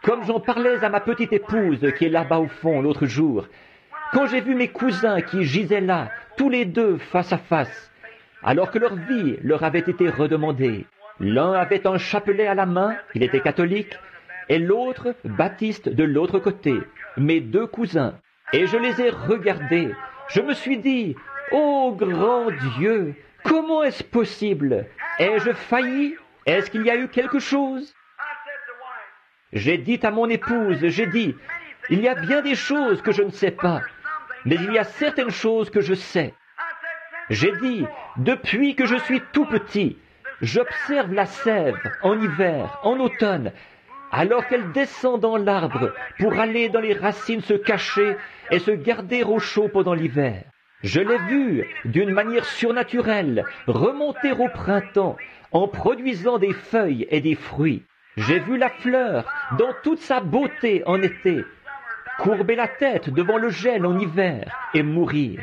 comme j'en parlais à ma petite épouse qui est là-bas au fond l'autre jour, quand j'ai vu mes cousins qui gisaient là, tous les deux face à face, alors que leur vie leur avait été redemandée, l'un avait un chapelet à la main, il était catholique, et l'autre baptiste de l'autre côté, mes deux cousins. Et je les ai regardés. Je me suis dit, ô grand Dieu, comment est-ce possible? Ai-je failli? Est-ce qu'il y a eu quelque chose? J'ai dit à mon épouse, j'ai dit, il y a bien des choses que je ne sais pas, mais il y a certaines choses que je sais. J'ai dit, depuis que je suis tout petit, j'observe la sève en hiver, en automne, alors qu'elle descend dans l'arbre pour aller dans les racines se cacher et se garder au chaud pendant l'hiver. Je l'ai vue, d'une manière surnaturelle, remonter au printemps en produisant des feuilles et des fruits. J'ai vu la fleur dans toute sa beauté en été, courber la tête devant le gel en hiver et mourir.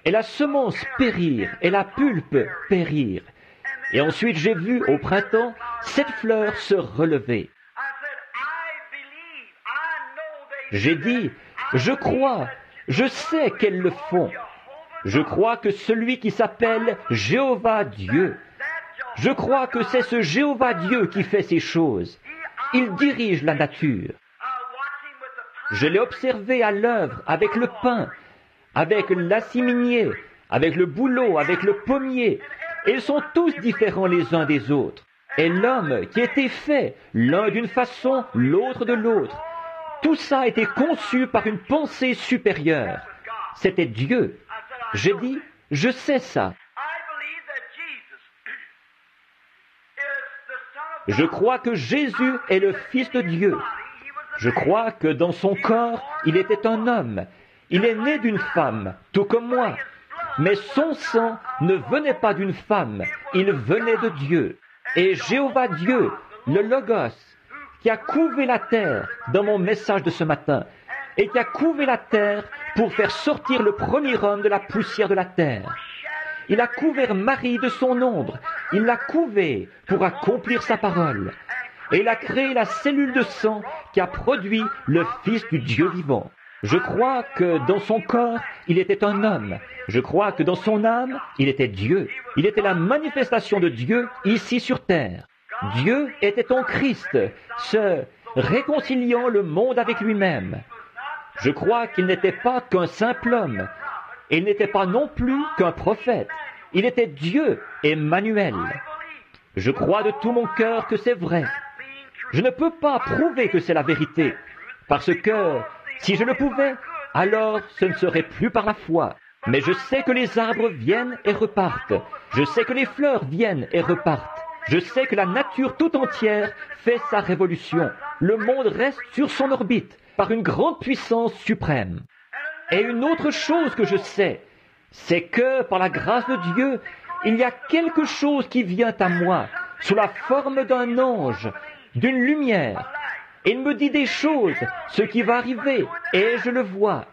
Et la semence périr et la pulpe périr. Et ensuite j'ai vu au printemps cette fleur se relever. J'ai dit, je crois, je sais qu'elles le font. Je crois que celui qui s'appelle Jéhovah Dieu, je crois que c'est ce Jéhovah Dieu qui fait ces choses. Il dirige la nature. Je l'ai observé à l'œuvre avec le pin, avec l'assimier, avec le bouleau, avec le pommier. Ils sont tous différents les uns des autres. Et l'homme qui était fait, l'un d'une façon, l'autre de l'autre, tout ça a été conçu par une pensée supérieure. C'était Dieu. J'ai dit, je sais ça. Je crois que Jésus est le Fils de Dieu. Je crois que dans son corps, il était un homme. Il est né d'une femme, tout comme moi. Mais son sang ne venait pas d'une femme, il venait de Dieu. Et Jéhovah Dieu, le Logos, qui a couvé la terre dans mon message de ce matin, et qui a couvé la terre pour faire sortir le premier homme de la poussière de la terre. Il a couvert Marie de son ombre, il l'a couvée pour accomplir sa parole. Et il a créé la cellule de sang qui a produit le Fils du Dieu vivant. Je crois que dans son corps, il était un homme. Je crois que dans son âme, il était Dieu. Il était la manifestation de Dieu ici sur terre. Dieu était en Christ, se réconciliant le monde avec lui-même. Je crois qu'il n'était pas qu'un simple homme. Et il n'était pas non plus qu'un prophète. Il était Dieu, Emmanuel. Je crois de tout mon cœur que c'est vrai. Je ne peux pas prouver que c'est la vérité, parce que si je le pouvais, alors ce ne serait plus par la foi. Mais je sais que les arbres viennent et repartent. Je sais que les fleurs viennent et repartent. Je sais que la nature tout entière fait sa révolution. Le monde reste sur son orbite par une grande puissance suprême. Et une autre chose que je sais, c'est que par la grâce de Dieu, il y a quelque chose qui vient à moi sous la forme d'un ange, d'une lumière. Et il me dit des choses, ce qui va arriver, et je le vois.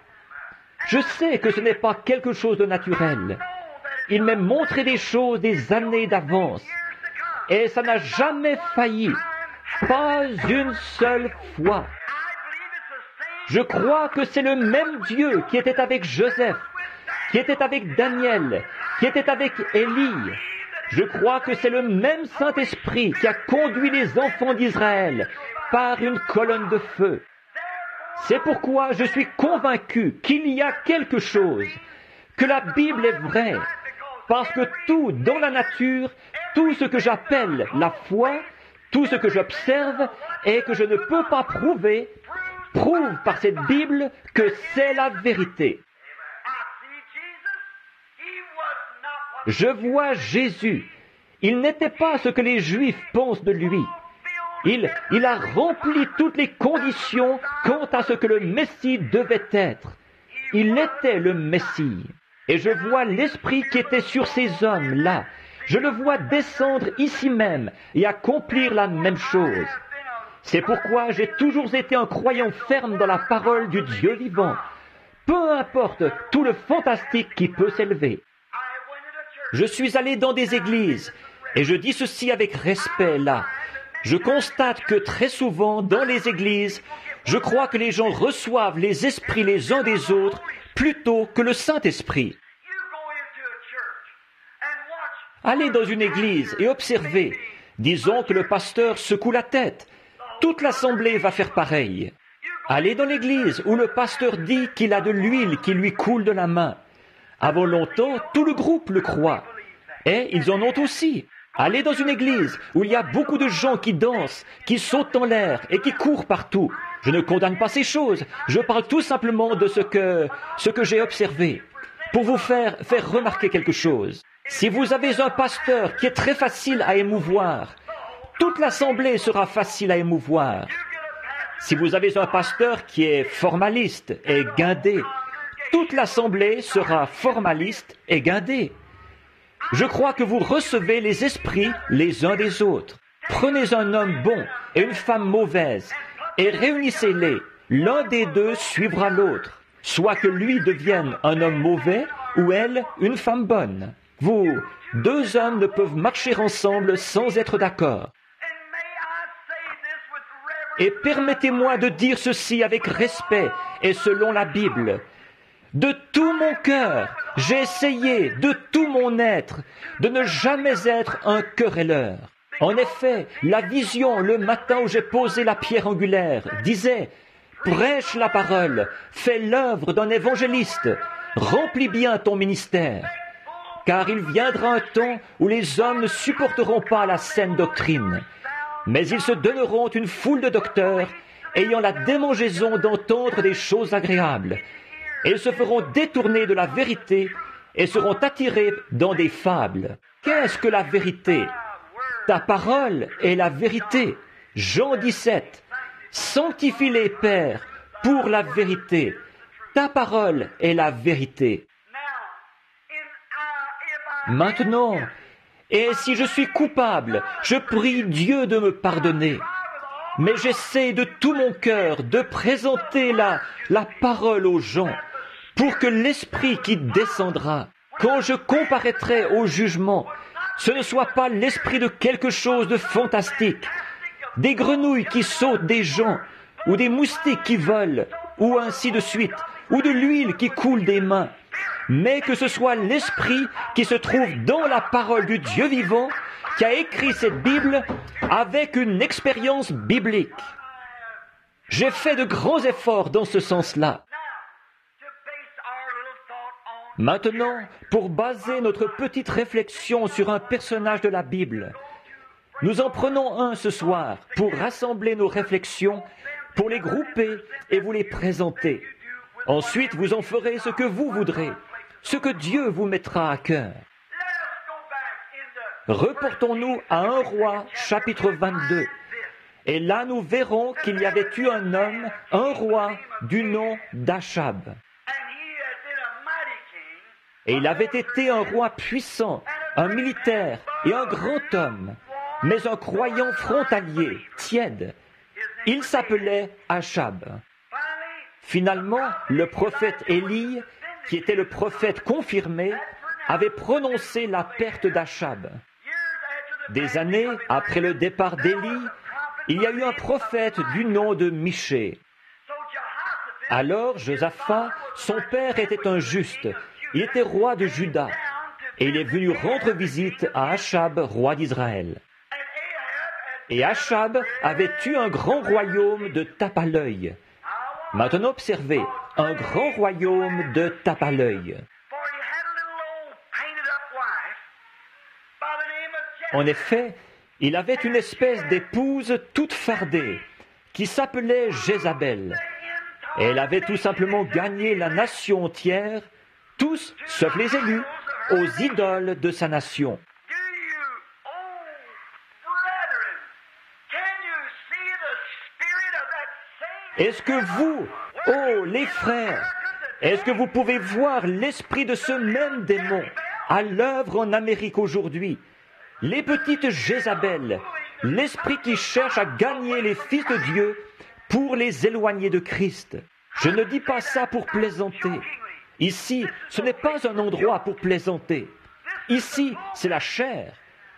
Je sais que ce n'est pas quelque chose de naturel. Il m'a montré des choses des années d'avance. Et ça n'a jamais failli. Pas une seule fois. Je crois que c'est le même Dieu qui était avec Joseph, qui était avec Daniel, qui était avec Élie. Je crois que c'est le même Saint-Esprit qui a conduit les enfants d'Israël par une colonne de feu. C'est pourquoi je suis convaincu qu'il y a quelque chose, que la Bible est vraie, parce que tout dans la nature, tout ce que j'appelle la foi, tout ce que j'observe et que je ne peux pas prouver, prouve par cette Bible que c'est la vérité. Je vois Jésus. Il n'était pas ce que les Juifs pensent de lui. Il a rempli toutes les conditions quant à ce que le Messie devait être. Il était le Messie. Et je vois l'Esprit qui était sur ces hommes-là. Je le vois descendre ici même et accomplir la même chose. C'est pourquoi j'ai toujours été un croyant ferme dans la parole du Dieu vivant. Peu importe tout le fantastique qui peut s'élever. Je suis allé dans des églises, et je dis ceci avec respect là. Je constate que très souvent, dans les églises, je crois que les gens reçoivent les esprits les uns des autres plutôt que le Saint-Esprit. Allez dans une église et observez. Disons que le pasteur secoue la tête. Toute l'assemblée va faire pareil. Allez dans l'église où le pasteur dit qu'il a de l'huile qui lui coule de la main. Avant longtemps, tout le groupe le croit. Et ils en ont aussi. Allez dans une église où il y a beaucoup de gens qui dansent, qui sautent en l'air et qui courent partout. Je ne condamne pas ces choses. Je parle tout simplement de ce que j'ai observé. Pour vous faire remarquer quelque chose. Si vous avez un pasteur qui est très facile à émouvoir, toute l'assemblée sera facile à émouvoir. Si vous avez un pasteur qui est formaliste et guindé, toute l'assemblée sera formaliste et guindée. Je crois que vous recevez les esprits les uns des autres. Prenez un homme bon et une femme mauvaise et réunissez-les. L'un des deux suivra l'autre, soit que lui devienne un homme mauvais ou elle une femme bonne. Vous, deux hommes ne peuvent marcher ensemble sans être d'accord. Et permettez-moi de dire ceci avec respect et selon la Bible. De tout mon cœur, j'ai essayé, de tout mon être, de ne jamais être un querelleur. En effet, la vision le matin où j'ai posé la pierre angulaire disait « Prêche la parole, fais l'œuvre d'un évangéliste, remplis bien ton ministère. » Car il viendra un temps où les hommes ne supporteront pas la saine doctrine, mais ils se donneront une foule de docteurs ayant la démangeaison d'entendre des choses agréables, et ils se feront détourner de la vérité et seront attirés dans des fables. Qu'est-ce que la vérité? Ta parole est la vérité. Jean 17. Sanctifie-les, Père, pour la vérité. Ta parole est la vérité. Maintenant, et si je suis coupable, je prie Dieu de me pardonner. Mais j'essaie de tout mon cœur de présenter la parole aux gens pour que l'Esprit qui descendra, quand je comparaîtrai au jugement, ce ne soit pas l'esprit de quelque chose de fantastique, des grenouilles qui sautent des gens, ou des moustiques qui volent, ou ainsi de suite, ou de l'huile qui coule des mains, mais que ce soit l'Esprit qui se trouve dans la parole du Dieu vivant, qui a écrit cette Bible avec une expérience biblique. J'ai fait de grands efforts dans ce sens-là. Maintenant, pour baser notre petite réflexion sur un personnage de la Bible, nous en prenons un ce soir pour rassembler nos réflexions, pour les grouper et vous les présenter. Ensuite, vous en ferez ce que vous voudrez, ce que Dieu vous mettra à cœur. Reportons-nous à 1 Roi, chapitre 22. Et là, nous verrons qu'il y avait eu un homme, un roi, du nom d'Achab. Et il avait été un roi puissant, un militaire et un grand homme, mais un croyant frontalier, tiède. Il s'appelait Achab. Finalement, le prophète Élie, qui était le prophète confirmé, avait prononcé la perte d'Achab. Des années après le départ d'Élie, il y a eu un prophète du nom de Michée. Alors Josaphat, son père était un juste, il était roi de Juda, et il est venu rendre visite à Achab, roi d'Israël. Et Achab avait eu un grand royaume de tape à l'œil. Maintenant observez, un grand royaume de tape à l'œil. En effet, il avait une espèce d'épouse toute fardée, qui s'appelait Jézabel. Et elle avait tout simplement gagné la nation entière, tous, sauf les élus, aux idoles de sa nation. Est-ce que vous, oh les frères, est-ce que vous pouvez voir l'esprit de ce même démon à l'œuvre en Amérique aujourd'hui? Les petites Jézabel, l'esprit qui cherche à gagner les fils de Dieu pour les éloigner de Christ. Je ne dis pas ça pour plaisanter. Ici, ce n'est pas un endroit pour plaisanter. Ici, c'est la chair.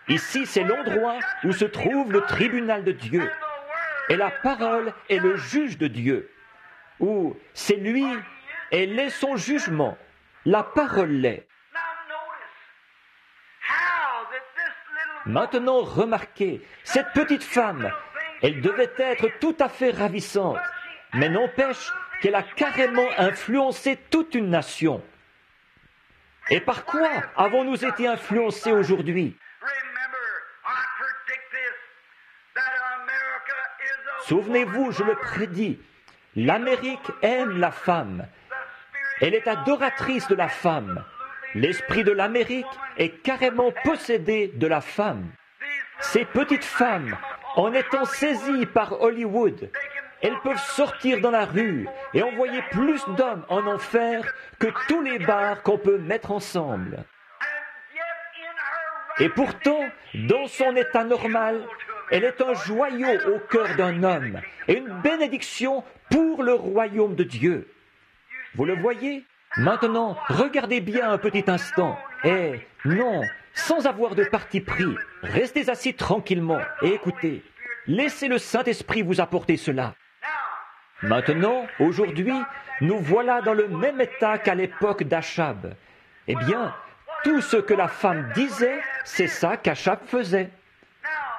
Ici, c'est l'endroit où se trouve le tribunal de Dieu. Et la parole est le juge de Dieu. Ou c'est lui, elle est son jugement. La parole l'est. Maintenant, remarquez, cette petite femme, elle devait être tout à fait ravissante, mais n'empêche qu'elle a carrément influencé toute une nation. Et par quoi avons-nous été influencés aujourd'hui? Souvenez-vous, je le prédis, l'Amérique aime la femme. Elle est adoratrice de la femme. L'esprit de l'Amérique est carrément possédé de la femme. Ces petites femmes, en étant saisies par Hollywood, elles peuvent sortir dans la rue et envoyer plus d'hommes en enfer que tous les bars qu'on peut mettre ensemble. Et pourtant, dans son état normal, elle est un joyau au cœur d'un homme et une bénédiction pour le royaume de Dieu. Vous le voyez? Maintenant, regardez bien un petit instant. Et non, sans avoir de parti pris, restez assis tranquillement et écoutez. Laissez le Saint-Esprit vous apporter cela. Maintenant, aujourd'hui, nous voilà dans le même état qu'à l'époque d'Achab. Eh bien, tout ce que la femme disait, c'est ça qu'Achab faisait.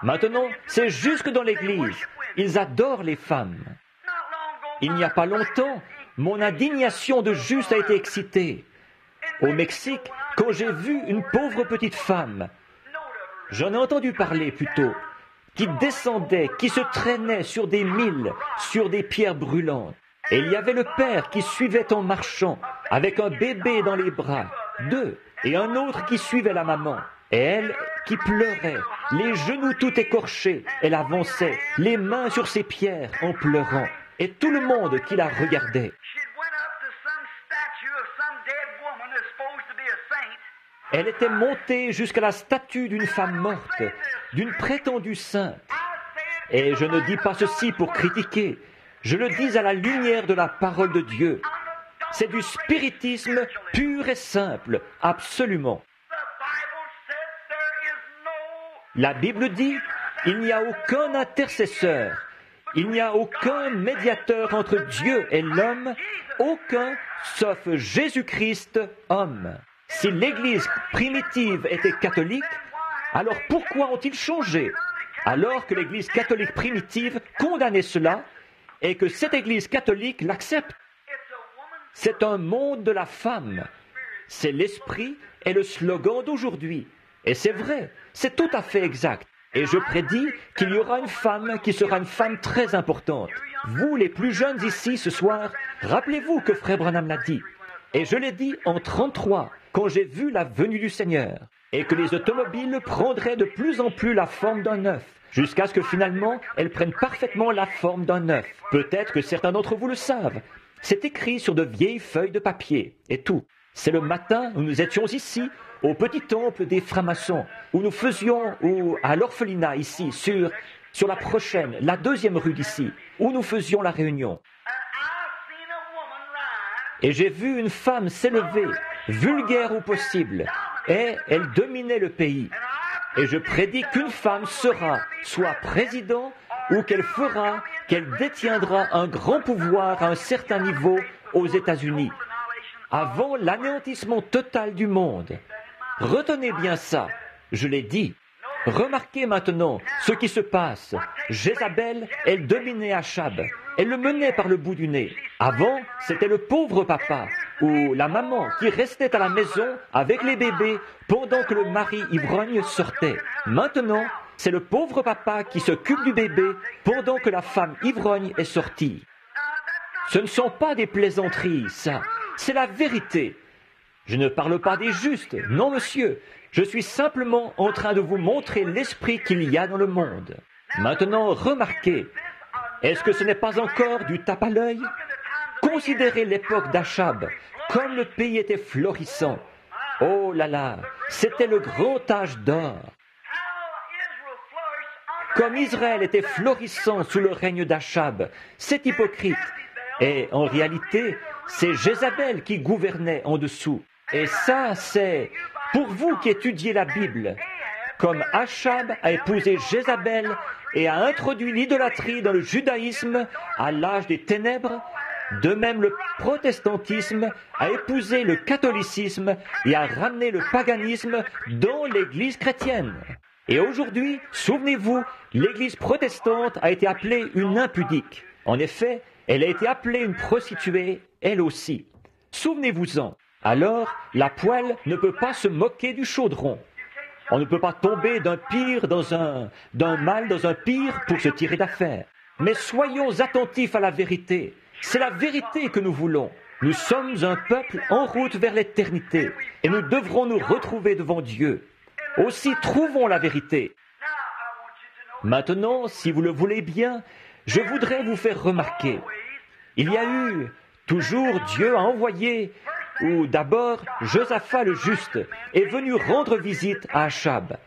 Maintenant, c'est jusque dans l'Église. Ils adorent les femmes. Il n'y a pas longtemps, mon indignation de juste a été excitée. Au Mexique, quand j'ai vu une pauvre petite femme, j'en ai entendu parler plutôt, qui descendait, qui se traînait sur des milles, sur des pierres brûlantes. Et il y avait le père qui suivait en marchant, avec un bébé dans les bras, deux, et un autre qui suivait la maman. Et elle qui pleurait, les genoux tout écorchés, elle avançait, les mains sur ses pierres en pleurant. Et tout le monde qui la regardait. Elle était montée jusqu'à la statue d'une femme morte, d'une prétendue sainte. Et je ne dis pas ceci pour critiquer, je le dis à la lumière de la parole de Dieu. C'est du spiritisme pur et simple, absolument. La Bible dit Il n'y a aucun intercesseur. Il n'y a aucun médiateur entre Dieu et l'homme, aucun, sauf Jésus-Christ, homme. Si l'Église primitive était catholique, alors pourquoi ont-ils changé? Alors que l'Église catholique primitive condamnait cela et que cette Église catholique l'accepte. C'est un monde de la femme. C'est l'esprit et le slogan d'aujourd'hui. Et c'est vrai, c'est tout à fait exact. Et je prédis qu'il y aura une femme qui sera une femme très importante. Vous, les plus jeunes ici ce soir, rappelez-vous que Frère Branham l'a dit. Et je l'ai dit en 1933, quand j'ai vu la venue du Seigneur, et que les automobiles prendraient de plus en plus la forme d'un œuf, jusqu'à ce que finalement elles prennent parfaitement la forme d'un œuf. Peut-être que certains d'entre vous le savent. C'est écrit sur de vieilles feuilles de papier, et tout. C'est le matin où nous étions ici, au petit temple des francs-maçons, où nous faisions, ou à l'orphelinat ici, sur la prochaine, la 2e rue d'ici, où nous faisions la réunion. Et j'ai vu une femme s'élever, vulgaire au possible, et elle dominait le pays. Et je prédis qu'une femme sera soit président, ou qu'elle détiendra un grand pouvoir à un certain niveau aux États-Unis, avant l'anéantissement total du monde. Retenez bien ça, je l'ai dit. Remarquez maintenant ce qui se passe. Jézabel, elle dominait Achab. Elle le menait par le bout du nez. Avant, c'était le pauvre papa ou la maman qui restait à la maison avec les bébés pendant que le mari ivrogne sortait. Maintenant, c'est le pauvre papa qui s'occupe du bébé pendant que la femme ivrogne est sortie. Ce ne sont pas des plaisanteries, ça. C'est la vérité. Je ne parle pas des justes, non monsieur. Je suis simplement en train de vous montrer l'esprit qu'il y a dans le monde. Maintenant, remarquez, est-ce que ce n'est pas encore du tape à l'œil? Considérez l'époque d'Achab, comme le pays était florissant. Oh là là, c'était le grand âge d'or. Comme Israël était florissant sous le règne d'Achab, c'est hypocrite. Et en réalité, c'est Jézabel qui gouvernait en dessous. Et ça, c'est pour vous qui étudiez la Bible. Comme Achab a épousé Jézabel et a introduit l'idolâtrie dans le judaïsme à l'âge des ténèbres, de même le protestantisme a épousé le catholicisme et a ramené le paganisme dans l'Église chrétienne. Et aujourd'hui, souvenez-vous, l'Église protestante a été appelée une impudique. En effet, elle a été appelée une prostituée, elle aussi. Souvenez-vous-en. Alors, la poêle ne peut pas se moquer du chaudron. On ne peut pas tomber d'un mal dans un pire pour se tirer d'affaire. Mais soyons attentifs à la vérité. C'est la vérité que nous voulons. Nous sommes un peuple en route vers l'éternité et nous devrons nous retrouver devant Dieu. Aussi, trouvons la vérité. Maintenant, si vous le voulez bien, je voudrais vous faire remarquer. Il y a eu, toujours Dieu a envoyé, ou d'abord Josaphat le juste est venu rendre visite à Achab.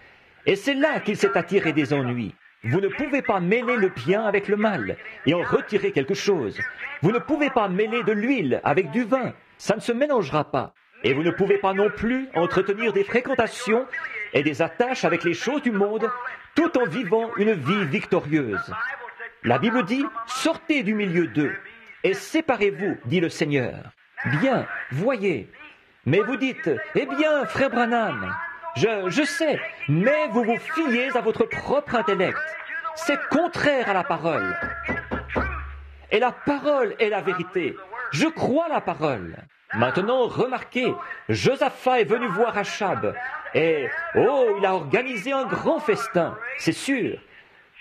Et c'est là qu'il s'est attiré des ennuis. Vous ne pouvez pas mêler le bien avec le mal et en retirer quelque chose. Vous ne pouvez pas mêler de l'huile avec du vin. Ça ne se mélangera pas. Et vous ne pouvez pas non plus entretenir des fréquentations et des attaches avec les choses du monde tout en vivant une vie victorieuse. La Bible dit « Sortez du milieu d'eux et séparez-vous, dit le Seigneur. » Bien, voyez. Mais vous dites « Eh bien, frère Branham, je sais, mais vous vous fiez à votre propre intellect. C'est contraire à la parole. Et la parole est la vérité. Je crois la parole. » Maintenant, remarquez, Josaphat est venu voir Achab et, il a organisé un grand festin, c'est sûr.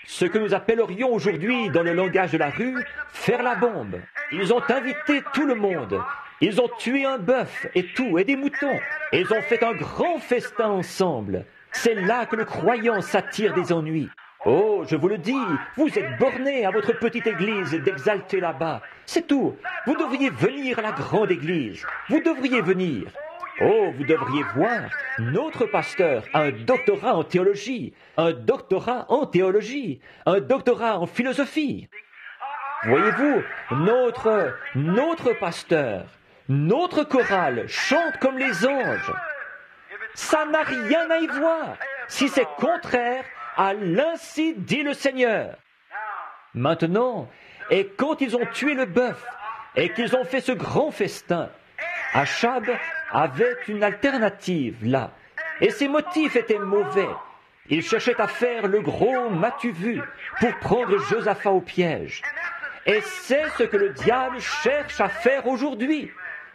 Ce que nous appellerions aujourd'hui, dans le langage de la rue, faire la bombe. Ils ont invité tout le monde. Ils ont tué un bœuf et tout, et des moutons. Et ils ont fait un grand festin ensemble. C'est là que le croyant s'attire des ennuis. Oh, je vous le dis, vous êtes bornés à votre petite église d'exalter là-bas. C'est tout. Vous devriez venir à la grande église. Vous devriez venir. Oh, vous devriez voir, notre pasteur a un doctorat en théologie, un doctorat en théologie, un doctorat en philosophie. Voyez-vous, notre pasteur, notre chorale chante comme les anges. Ça n'a rien à y voir. Si c'est contraire, à l'ainsi dit le Seigneur. Maintenant, et quand ils ont tué le bœuf, et qu'ils ont fait ce grand festin, Achab avait une alternative là, et ses motifs étaient mauvais. Il cherchait à faire le gros m'as-tu vu pour prendre Josaphat au piège. Et c'est ce que le diable cherche à faire aujourd'hui.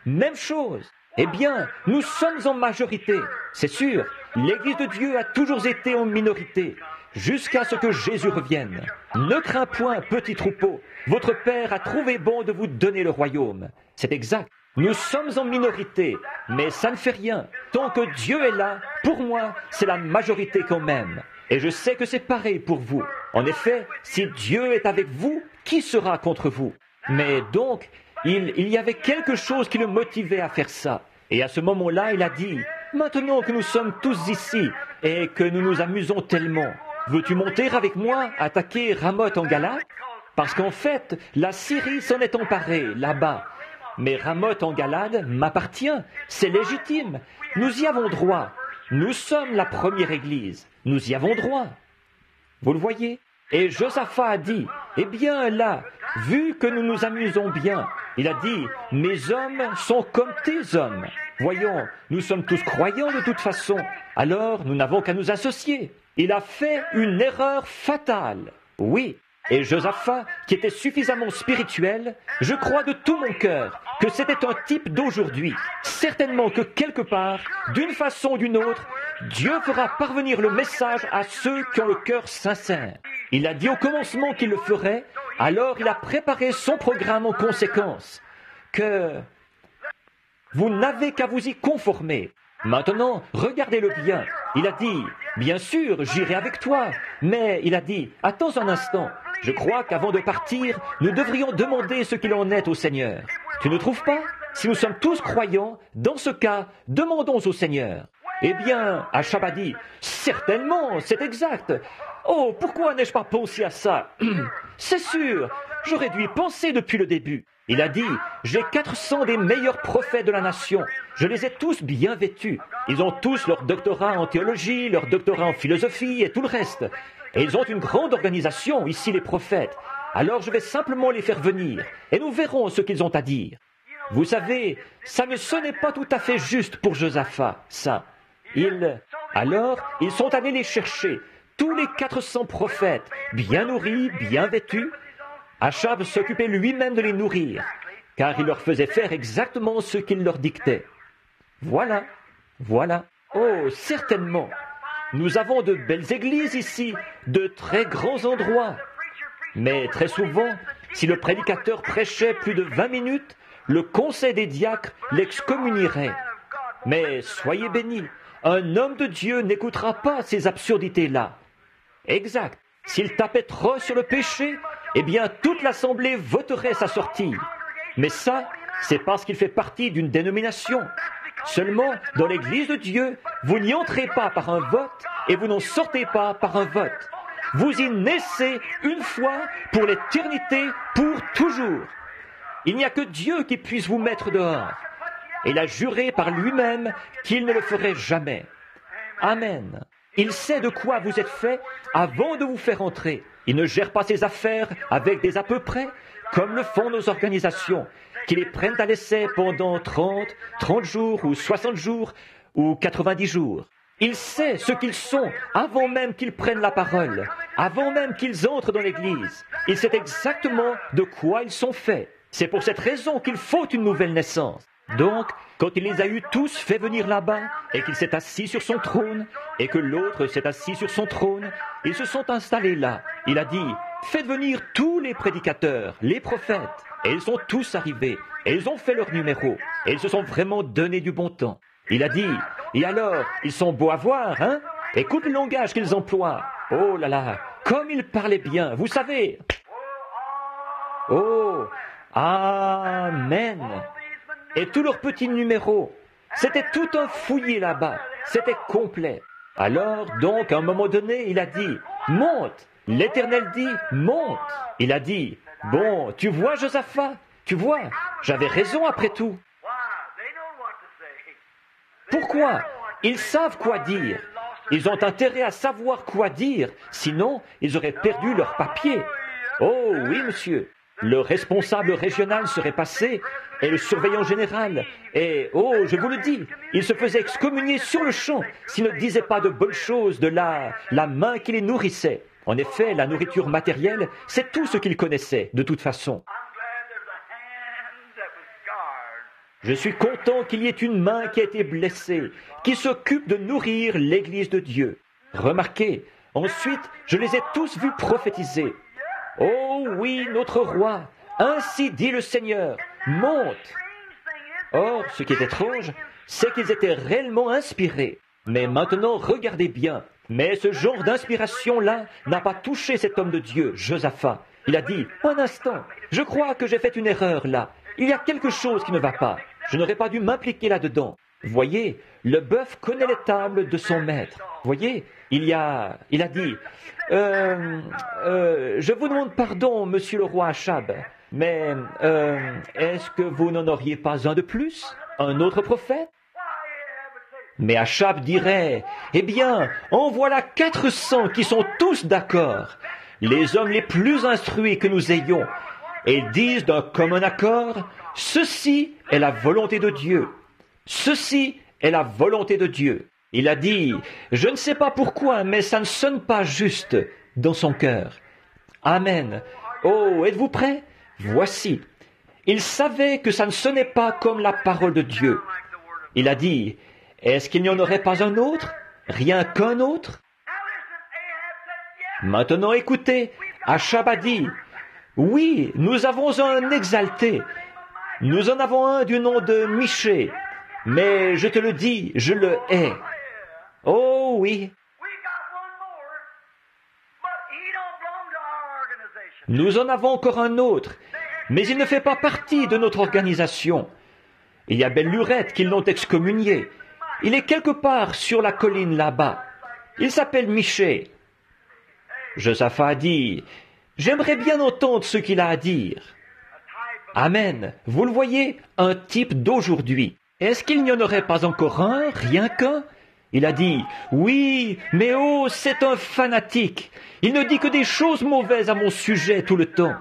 Même chose. Eh bien, nous sommes en majorité. C'est sûr, l'Église de Dieu a toujours été en minorité, jusqu'à ce que Jésus revienne. Ne crains point, petit troupeau. Votre Père a trouvé bon de vous donner le royaume. C'est exact. Nous sommes en minorité, mais ça ne fait rien. Tant que Dieu est là, pour moi, c'est la majorité quand même. Et je sais que c'est pareil pour vous. En effet, si Dieu est avec vous, qui sera contre vous? Mais donc, il y avait quelque chose qui le motivait à faire ça. Et à ce moment-là, il a dit, « Maintenant que nous sommes tous ici et que nous nous amusons tellement, veux-tu monter avec moi attaquer Ramoth en Galate? Parce qu'en fait, la Syrie s'en est emparée là-bas. Mais Ramoth en Galade m'appartient, c'est légitime. Nous y avons droit. Nous sommes la première Église. Nous y avons droit. » Vous le voyez? Et Josaphat a dit, « Eh bien là, vu que nous nous amusons bien, il a dit, « Mes hommes sont comme tes hommes. Voyons, nous sommes tous croyants de toute façon, alors nous n'avons qu'à nous associer. » Il a fait une erreur fatale. Oui. Et Josaphat, qui était suffisamment spirituel, je crois de tout mon cœur que c'était un type d'aujourd'hui. Certainement que quelque part, d'une façon ou d'une autre, Dieu fera parvenir le message à ceux qui ont le cœur sincère. Il a dit au commencement qu'il le ferait, alors il a préparé son programme en conséquence, que vous n'avez qu'à vous y conformer. Maintenant, regardez-le bien. Il a dit, bien sûr, j'irai avec toi, mais il a dit, attends un instant, je crois qu'avant de partir, nous devrions demander ce qu'il en est au Seigneur. Tu ne trouves pas? Si nous sommes tous croyants, dans ce cas, demandons au Seigneur. Eh bien, Achab a dit, certainement, c'est exact. Oh, pourquoi n'ai-je pas pensé à ça? C'est sûr, j'aurais dû y penser depuis le début. Il a dit, j'ai 400 des meilleurs prophètes de la nation. Je les ai tous bien vêtus. Ils ont tous leur doctorat en théologie, leur doctorat en philosophie et tout le reste. Et ils ont une grande organisation, ici les prophètes. Alors je vais simplement les faire venir, et nous verrons ce qu'ils ont à dire. Vous savez, ça ne sonnait pas tout à fait juste pour Josaphat, ça. Alors, ils sont allés les chercher, tous les 400 prophètes, bien nourris, bien vêtus. Achab s'occupait lui-même de les nourrir, car il leur faisait faire exactement ce qu'il leur dictait. Voilà, voilà. Oh, certainement. Nous avons de belles églises ici, de très grands endroits. Mais très souvent, si le prédicateur prêchait plus de 20 minutes, le conseil des diacres l'excommunierait. Mais soyez bénis, un homme de Dieu n'écoutera pas ces absurdités-là. Exact. S'il tapait trop sur le péché, eh bien toute l'assemblée voterait sa sortie. Mais ça, c'est parce qu'il fait partie d'une dénomination. Seulement, dans l'Église de Dieu, vous n'y entrez pas par un vote et vous n'en sortez pas par un vote. Vous y naissez une fois pour l'éternité, pour toujours. Il n'y a que Dieu qui puisse vous mettre dehors. Il a juré par lui-même qu'il ne le ferait jamais. Amen. Il sait de quoi vous êtes fait avant de vous faire entrer. Il ne gère pas ses affaires avec des à peu près, comme le font nos organisations, qui les prennent à l'essai pendant 30 jours ou 60 jours ou 90 jours. Il sait ce qu'ils sont avant même qu'ils prennent la parole, avant même qu'ils entrent dans l'Église. Il sait exactement de quoi ils sont faits. C'est pour cette raison qu'il faut une nouvelle naissance. Donc, quand il les a eus tous fait venir là-bas, et qu'il s'est assis sur son trône, et que l'autre s'est assis sur son trône, ils se sont installés là. Il a dit, faites venir tous les prédicateurs, les prophètes. Et ils sont tous arrivés, et ils ont fait leur numéro, et ils se sont vraiment donné du bon temps. Il a dit, et alors, ils sont beaux à voir, hein? Écoute le langage qu'ils emploient. Oh là là, comme ils parlaient bien, vous savez. Oh, amen. Et tous leurs petits numéros, c'était tout un fouillis là-bas, c'était complet. Alors, donc, à un moment donné, il a dit, monte. L'Éternel dit, monte. Il a dit, bon, tu vois, Josaphat, tu vois, j'avais raison après tout. Pourquoi? Ils savent quoi dire. Ils ont intérêt à savoir quoi dire, sinon ils auraient perdu leur papier. Oh oui, monsieur. Le responsable régional serait passé, et le surveillant général, et, oh, je vous le dis, il se faisait excommunier sur le champ s'il ne disait pas de bonnes choses de la main qui les nourrissait. En effet, la nourriture matérielle, c'est tout ce qu'il connaissait, de toute façon. Je suis content qu'il y ait une main qui a été blessée, qui s'occupe de nourrir l'Église de Dieu. Remarquez, ensuite, je les ai tous vus prophétiser. Oh oui, notre roi, ainsi dit le Seigneur, monte. Or, ce qui est étrange, c'est qu'ils étaient réellement inspirés. Mais maintenant, regardez bien. Mais ce genre d'inspiration-là n'a pas touché cet homme de Dieu, Josaphat. Il a dit, un instant, je crois que j'ai fait une erreur là. Il y a quelque chose qui ne va pas. Je n'aurais pas dû m'impliquer là-dedans. Voyez, le bœuf connaît les tables de son maître. Voyez, il a dit, je vous demande pardon, monsieur le roi Achab, mais est-ce que vous n'en auriez pas un de plus, un autre prophète? Mais Achab dirait, eh bien, en voilà 400 qui sont tous d'accord, les hommes les plus instruits que nous ayons, et disent d'un commun accord, ceci est la volonté de Dieu. Ceci est la volonté de Dieu. Il a dit, je ne sais pas pourquoi, mais ça ne sonne pas juste dans son cœur. Amen. Oh, êtes-vous prêts? Voici. Il savait que ça ne sonnait pas comme la parole de Dieu. Il a dit, est-ce qu'il n'y en aurait pas un autre? Rien qu'un autre? Maintenant écoutez, Achab a dit, oui, nous avons un exalté. Nous en avons un du nom de Michée. Mais je te le dis, je le hais. Oh oui. Nous en avons encore un autre, mais il ne fait pas partie de notre organisation. Il y a belle lurette qu'ils l'ont excommunié. Il est quelque part sur la colline là-bas. Il s'appelle Michée. Josaphat a dit, j'aimerais bien entendre ce qu'il a à dire. Amen. Vous le voyez, un type d'aujourd'hui. Est-ce qu'il n'y en aurait pas encore un, rien qu'un? Il a dit, oui, mais oh, c'est un fanatique. Il ne dit que des choses mauvaises à mon sujet tout le temps.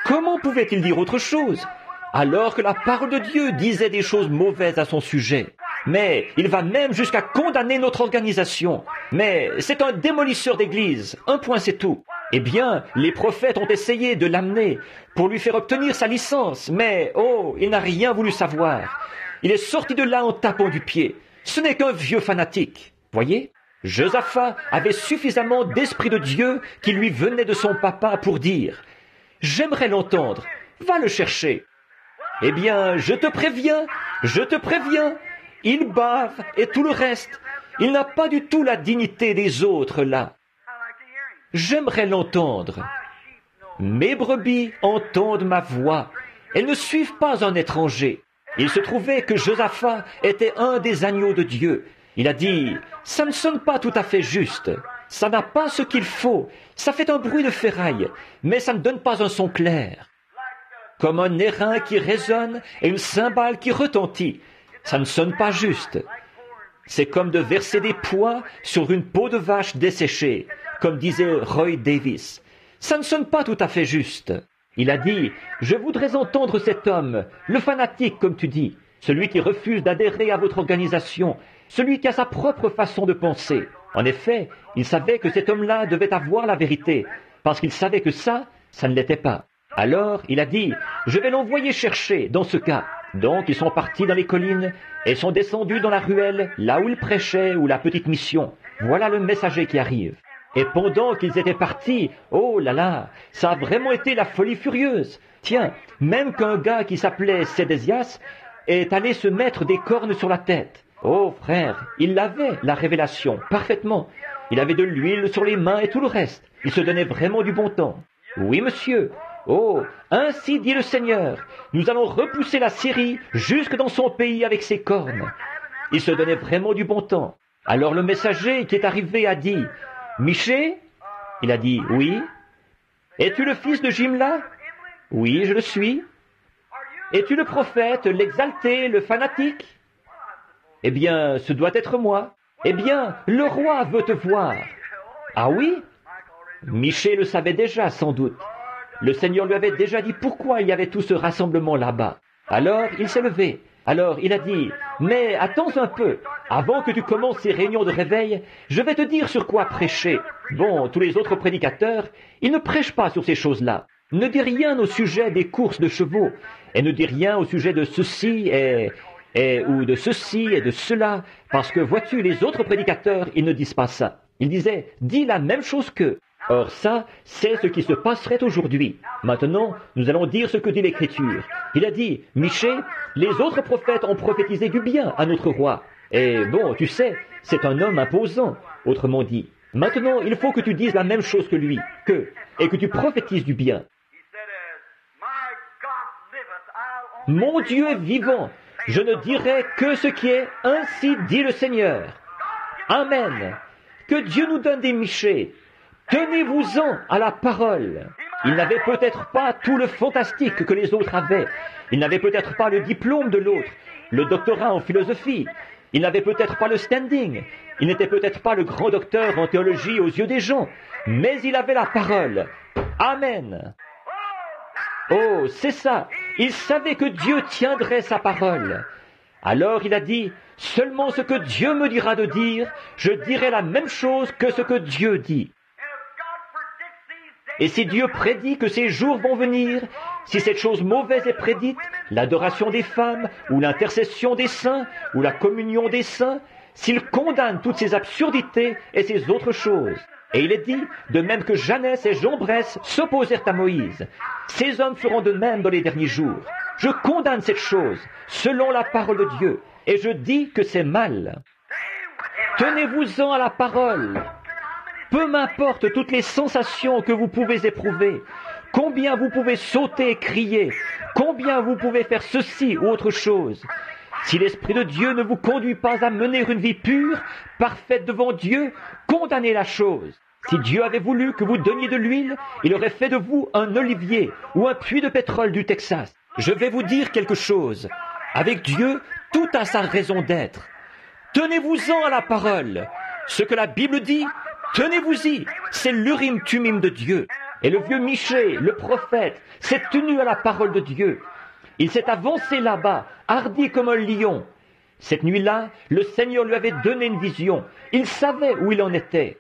Comment pouvait-il dire autre chose, alors que la parole de Dieu disait des choses mauvaises à son sujet? Mais il va même jusqu'à condamner notre organisation. Mais c'est un démolisseur d'église. Un point, c'est tout. Eh bien, les prophètes ont essayé de l'amener pour lui faire obtenir sa licence. Mais, oh, il n'a rien voulu savoir. Il est sorti de là en tapant du pied. Ce n'est qu'un vieux fanatique. Voyez? Josaphat avait suffisamment d'esprit de Dieu qui lui venait de son papa pour dire « J'aimerais l'entendre. Va le chercher. » Eh bien, je te préviens, il bave et tout le reste. Il n'a pas du tout la dignité des autres là. J'aimerais l'entendre. Mes brebis entendent ma voix. Elles ne suivent pas un étranger. Il se trouvait que Josaphat était un des agneaux de Dieu. Il a dit, ça ne sonne pas tout à fait juste. Ça n'a pas ce qu'il faut. Ça fait un bruit de ferraille, mais ça ne donne pas un son clair. Comme un airain qui résonne et une cymbale qui retentit. Ça ne sonne pas juste. C'est comme de verser des pois sur une peau de vache desséchée, comme disait Roy Davis. Ça ne sonne pas tout à fait juste. Il a dit, je voudrais entendre cet homme, le fanatique comme tu dis, celui qui refuse d'adhérer à votre organisation, celui qui a sa propre façon de penser. En effet, il savait que cet homme-là devait avoir la vérité, parce qu'il savait que ça ne l'était pas. Alors, il a dit, je vais l'envoyer chercher dans ce cas. Donc, ils sont partis dans les collines et sont descendus dans la ruelle, là où il prêchait, ou la petite mission. Voilà le messager qui arrive. Et pendant qu'ils étaient partis, oh là là, ça a vraiment été la folie furieuse. Tiens, même qu'un gars qui s'appelait Sédésias est allé se mettre des cornes sur la tête. Oh frère, il avait la révélation, parfaitement. Il avait de l'huile sur les mains et tout le reste. Il se donnait vraiment du bon temps. Oui, monsieur. Oh, ainsi dit le Seigneur, nous allons repousser la Syrie jusque dans son pays avec ses cornes. Il se donnait vraiment du bon temps. Alors le messager qui est arrivé a dit, Michée? Il a dit, oui. Es-tu le fils de Jimla? Oui, je le suis. Es-tu le prophète, l'exalté, le fanatique? Eh bien, ce doit être moi. Eh bien, le roi veut te voir. Ah oui? Michée le savait déjà, sans doute. Le Seigneur lui avait déjà dit pourquoi il y avait tout ce rassemblement là-bas. Alors, il s'est levé. Alors, il a dit, « Mais attends un peu, avant que tu commences ces réunions de réveil, je vais te dire sur quoi prêcher. » Bon, tous les autres prédicateurs, ils ne prêchent pas sur ces choses-là. Ne dis rien au sujet des courses de chevaux, et ne dis rien au sujet de ceci ou de ceci et de cela, parce que vois-tu, les autres prédicateurs, ils ne disent pas ça. Ils disaient, dis la même chose qu'eux. Or ça, c'est ce qui se passerait aujourd'hui. Maintenant, nous allons dire ce que dit l'Écriture. Il a dit, Michée, les autres prophètes ont prophétisé du bien à notre roi. Et bon, tu sais, c'est un homme imposant, autrement dit. Maintenant, il faut que tu dises la même chose que lui, et que tu prophétises du bien. Mon Dieu est vivant, je ne dirai que ce qui est, ainsi dit le Seigneur. Amen. Que Dieu nous donne des Michées. Tenez-vous-en à la parole. Il n'avait peut-être pas tout le fantastique que les autres avaient. Il n'avait peut-être pas le diplôme de l'autre, le doctorat en philosophie. Il n'avait peut-être pas le standing. Il n'était peut-être pas le grand docteur en théologie aux yeux des gens. Mais il avait la parole. Amen. Oh, c'est ça. Il savait que Dieu tiendrait sa parole. Alors il a dit, seulement ce que Dieu me dira de dire, je dirai la même chose que ce que Dieu dit. Et si Dieu prédit que ces jours vont venir, si cette chose mauvaise est prédite, l'adoration des femmes, ou l'intercession des saints, ou la communion des saints, s'il condamne toutes ces absurdités et ces autres choses. Et il est dit, de même que Jeannès et Jean Bresse s'opposèrent à Moïse, ces hommes feront de même dans les derniers jours. Je condamne cette chose, selon la parole de Dieu, et je dis que c'est mal. Tenez-vous-en à la parole. Peu m'importe toutes les sensations que vous pouvez éprouver, combien vous pouvez sauter et crier, combien vous pouvez faire ceci ou autre chose. Si l'Esprit de Dieu ne vous conduit pas à mener une vie pure, parfaite devant Dieu, condamnez la chose. Si Dieu avait voulu que vous donniez de l'huile, il aurait fait de vous un olivier ou un puits de pétrole du Texas. Je vais vous dire quelque chose. Avec Dieu, tout a sa raison d'être. Tenez-vous-en à la parole. Ce que la Bible dit, tenez-vous-y. C'est l'Urim Tumim de Dieu. Et le vieux Michée, le prophète, s'est tenu à la parole de Dieu. Il s'est avancé là-bas, hardi comme un lion. Cette nuit-là, le Seigneur lui avait donné une vision. Il savait où il en était.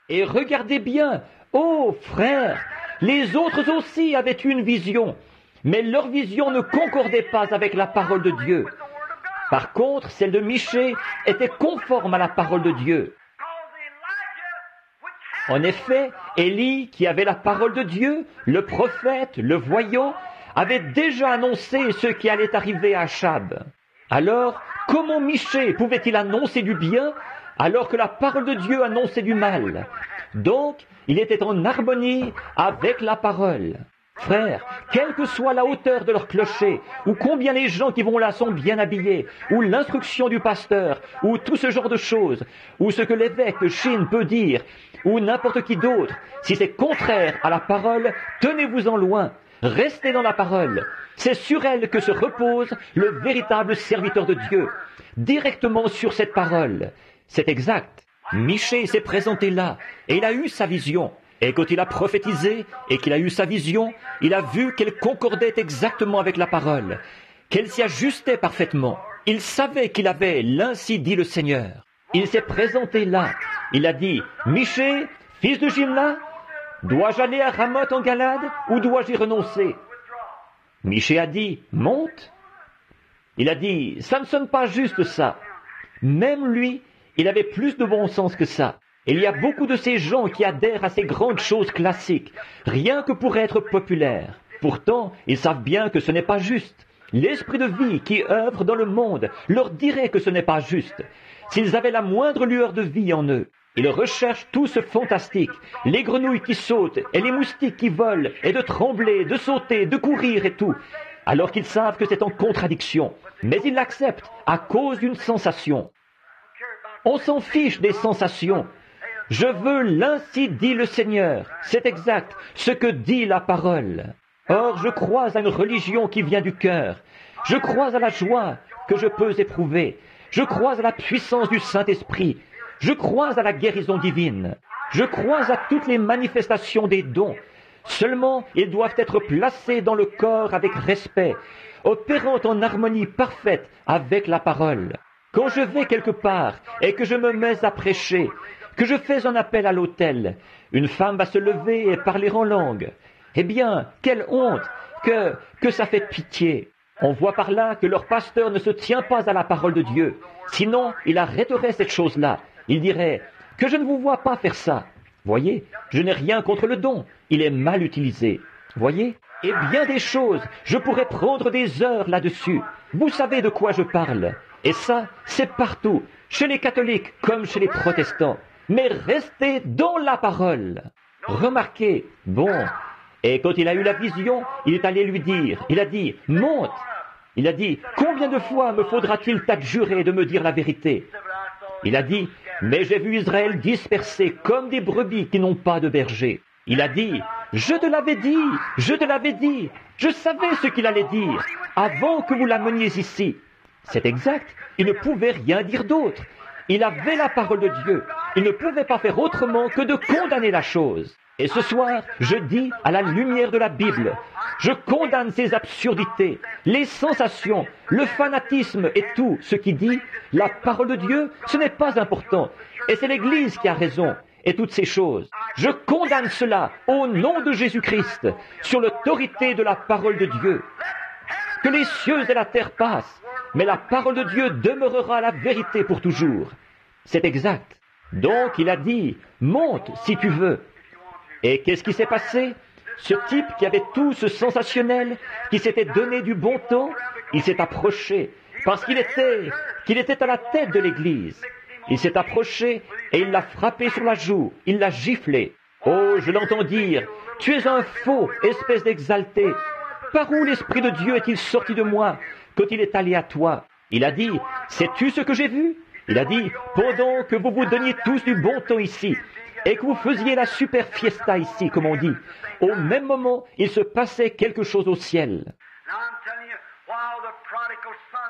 Et regardez bien, oh frère, les autres aussi avaient eu une vision, mais leur vision ne concordait pas avec la parole de Dieu. Par contre, celle de Michée était conforme à la parole de Dieu. En effet, Élie, qui avait la parole de Dieu, le prophète, le voyant, avait déjà annoncé ce qui allait arriver à Achab. Alors, comment Michée pouvait-il annoncer du bien alors que la parole de Dieu annonçait du mal? Donc, il était en harmonie avec la parole. Frères, quelle que soit la hauteur de leur clocher, ou combien les gens qui vont là sont bien habillés, ou l'instruction du pasteur, ou tout ce genre de choses, ou ce que l'évêque de Chine peut dire, ou n'importe qui d'autre, si c'est contraire à la parole, tenez-vous-en loin, restez dans la parole. C'est sur elle que se repose le véritable serviteur de Dieu, directement sur cette parole. C'est exact. Michée s'est présenté là, et il a eu sa vision. Et quand il a prophétisé et qu'il a eu sa vision, il a vu qu'elle concordait exactement avec la parole, qu'elle s'y ajustait parfaitement. Il savait qu'il avait l'ainsi dit le Seigneur. Il s'est présenté là. Il a dit, Michée, fils de Jimla, dois-je aller à Ramoth en Galade ou dois-je y renoncer? Michée a dit, monte. Il a dit, ça ne sonne pas juste ça. Même lui, il avait plus de bon sens que ça. Il y a beaucoup de ces gens qui adhèrent à ces grandes choses classiques, rien que pour être populaires. Pourtant, ils savent bien que ce n'est pas juste. L'esprit de vie qui œuvre dans le monde leur dirait que ce n'est pas juste. S'ils avaient la moindre lueur de vie en eux, ils recherchent tout ce fantastique, les grenouilles qui sautent et les moustiques qui volent, et de trembler, de sauter, de courir et tout, alors qu'ils savent que c'est en contradiction. Mais ils l'acceptent à cause d'une sensation. On s'en fiche des sensations. Je veux l'ainsi dit le Seigneur. C'est exact, ce que dit la parole. Or, je crois à une religion qui vient du cœur. Je crois à la joie que je peux éprouver. Je crois à la puissance du Saint-Esprit. Je crois à la guérison divine. Je crois à toutes les manifestations des dons. Seulement, ils doivent être placés dans le corps avec respect, opérant en harmonie parfaite avec la parole. Quand je vais quelque part et que je me mets à prêcher, que je fais un appel à l'autel, une femme va se lever et parler en langue. Eh bien, quelle honte, que ça fait pitié. On voit par là que leur pasteur ne se tient pas à la parole de Dieu. Sinon, il arrêterait cette chose-là. Il dirait que je ne vous vois pas faire ça. Voyez, je n'ai rien contre le don. Il est mal utilisé. Voyez, et bien des choses. Je pourrais prendre des heures là-dessus. Vous savez de quoi je parle. Et ça, c'est partout, chez les catholiques comme chez les protestants. Mais restez dans la parole. Remarquez, bon. Et quand il a eu la vision, il est allé lui dire, il a dit, monte. Il a dit, combien de fois me faudra-t-il t'adjurer de me dire la vérité? Il a dit, mais j'ai vu Israël dispersé comme des brebis qui n'ont pas de berger. Il a dit, je te l'avais dit, je te l'avais dit, je savais ce qu'il allait dire avant que vous l'ameniez ici. C'est exact, il ne pouvait rien dire d'autre. Il avait la parole de Dieu. Il ne pouvait pas faire autrement que de condamner la chose. Et ce soir, je dis à la lumière de la Bible, je condamne ces absurdités, les sensations, le fanatisme et tout ce qui dit, la parole de Dieu, ce n'est pas important. Et c'est l'Église qui a raison. Et toutes ces choses. Je condamne cela au nom de Jésus-Christ, sur l'autorité de la parole de Dieu. Que les cieux et la terre passent, mais la parole de Dieu demeurera la vérité pour toujours. C'est exact. Donc il a dit, monte si tu veux. Et qu'est-ce qui s'est passé? Ce type qui avait tout ce sensationnel, qui s'était donné du bon temps, il s'est approché, parce qu'il était à la tête de l'Église. Il s'est approché et il l'a frappé sur la joue, il l'a giflé. Oh, je l'entends dire, tu es un faux, espèce d'exalté. Par où l'Esprit de Dieu est-il sorti de moi quand il est allé à toi? Il a dit, sais-tu ce que j'ai vu? Il a dit, pendant que vous vous donniez tous du bon temps ici, et que vous faisiez la super fiesta ici, comme on dit, au même moment, il se passait quelque chose au ciel.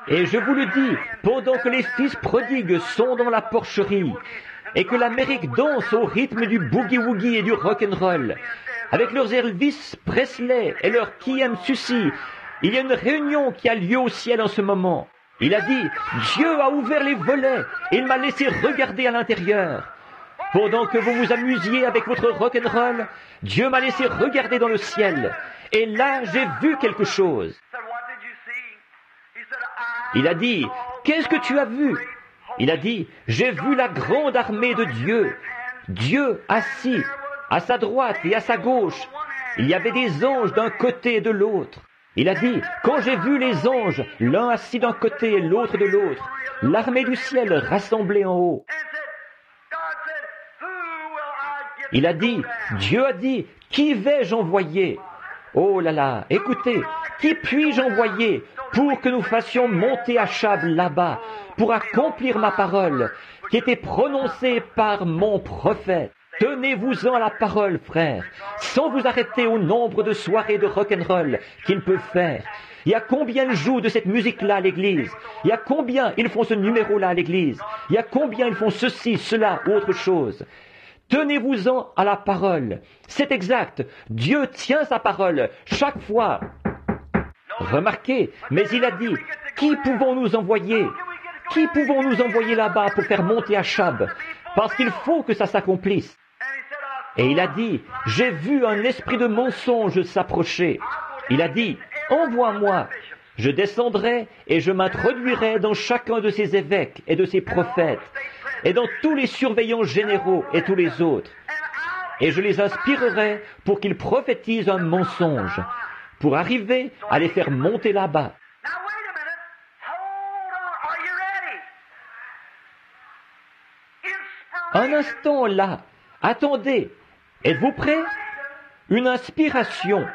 Et je vous le dis, pendant que les fils prodigues sont dans la porcherie, et que l'Amérique danse au rythme du boogie-woogie et du rock'n'roll, avec leurs Elvis Presley et leurs Kiem Susi, il y a une réunion qui a lieu au ciel en ce moment. Il a dit, Dieu a ouvert les volets, et il m'a laissé regarder à l'intérieur. Pendant que vous vous amusiez avec votre rock'n'roll, Dieu m'a laissé regarder dans le ciel, et là j'ai vu quelque chose. Il a dit, qu'est-ce que tu as vu? Il a dit, j'ai vu la grande armée de Dieu. Dieu assis, à sa droite et à sa gauche. Il y avait des anges d'un côté et de l'autre. Il a dit, quand j'ai vu les anges, l'un assis d'un côté et l'autre de l'autre, l'armée du ciel rassemblée en haut. Il a dit, Dieu a dit, qui vais-je envoyer? Oh là là, écoutez, qui puis-je envoyer pour que nous fassions monter Achab là-bas, pour accomplir ma parole, qui était prononcée par mon prophète? Tenez-vous-en à la parole, frère, sans vous arrêter au nombre de soirées de rock'n'roll qu'ils peuvent faire. Il y a combien ils jouent de cette musique-là à l'église? Il y a combien ils font ce numéro-là à l'église? Il y a combien ils font ceci, cela ou autre chose? Tenez-vous-en à la parole. C'est exact. Dieu tient sa parole chaque fois. Remarquez, mais il a dit, qui pouvons-nous envoyer? Qui pouvons-nous envoyer là-bas pour faire monter Achab? Parce qu'il faut que ça s'accomplisse. Et il a dit, j'ai vu un esprit de mensonge s'approcher. Il a dit, envoie-moi. Je descendrai et je m'introduirai dans chacun de ces évêques et de ces prophètes, et dans tous les surveillants généraux et tous les autres. Et je les inspirerai pour qu'ils prophétisent un mensonge, pour arriver à les faire monter là-bas. Un instant là, attendez, êtes-vous prêts? Une inspiration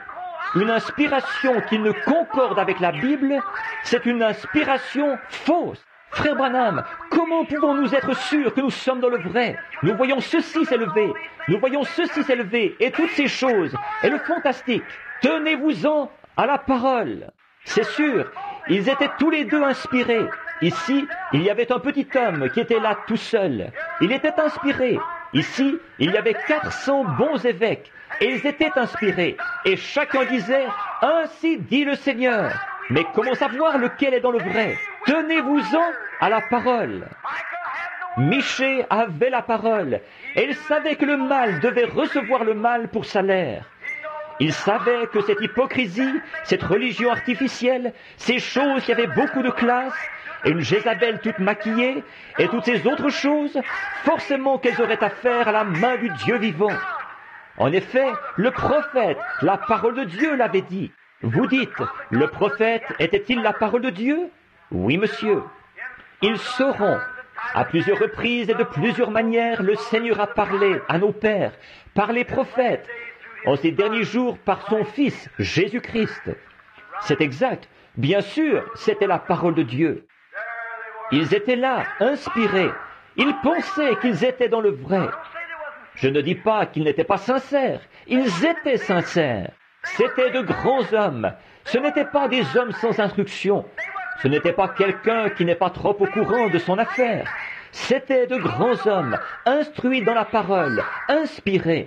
qui ne concorde avec la Bible, c'est une inspiration fausse. Frère Branham, comment pouvons-nous être sûrs que nous sommes dans le vrai? Nous voyons ceci s'élever, et toutes ces choses, et le fantastique. Tenez-vous-en à la parole. C'est sûr, Ils étaient tous les deux inspirés. Ici, il y avait un petit homme qui était là tout seul. Il était inspiré. Ici, il y avait 400 bons évêques. Et ils étaient inspirés. Et chacun disait, « Ainsi dit le Seigneur ». Mais comment savoir lequel est dans le vrai? Tenez-vous-en à la parole. Michée avait la parole. Et il savait que le mal devait recevoir le mal pour salaire. Il savait que cette hypocrisie, cette religion artificielle, ces choses qui avaient beaucoup de classe, et une Jézabel toute maquillée, et toutes ces autres choses, forcément qu'elles auraient affaire à la main du Dieu vivant. En effet, le prophète, la parole de Dieu l'avait dit. Vous dites, le prophète était-il la parole de Dieu? Oui, monsieur. Ils sauront. À plusieurs reprises et de plusieurs manières, le Seigneur a parlé à nos pères, par les prophètes, en ces derniers jours par son Fils, Jésus-Christ. C'est exact. Bien sûr, c'était la parole de Dieu. Ils étaient là, inspirés. Ils pensaient qu'ils étaient dans le vrai. Je ne dis pas qu'ils n'étaient pas sincères. Ils étaient sincères. C'étaient de grands hommes. Ce n'étaient pas des hommes sans instruction. Ce n'était pas quelqu'un qui n'est pas trop au courant de son affaire. C'étaient de grands hommes, instruits dans la parole, inspirés.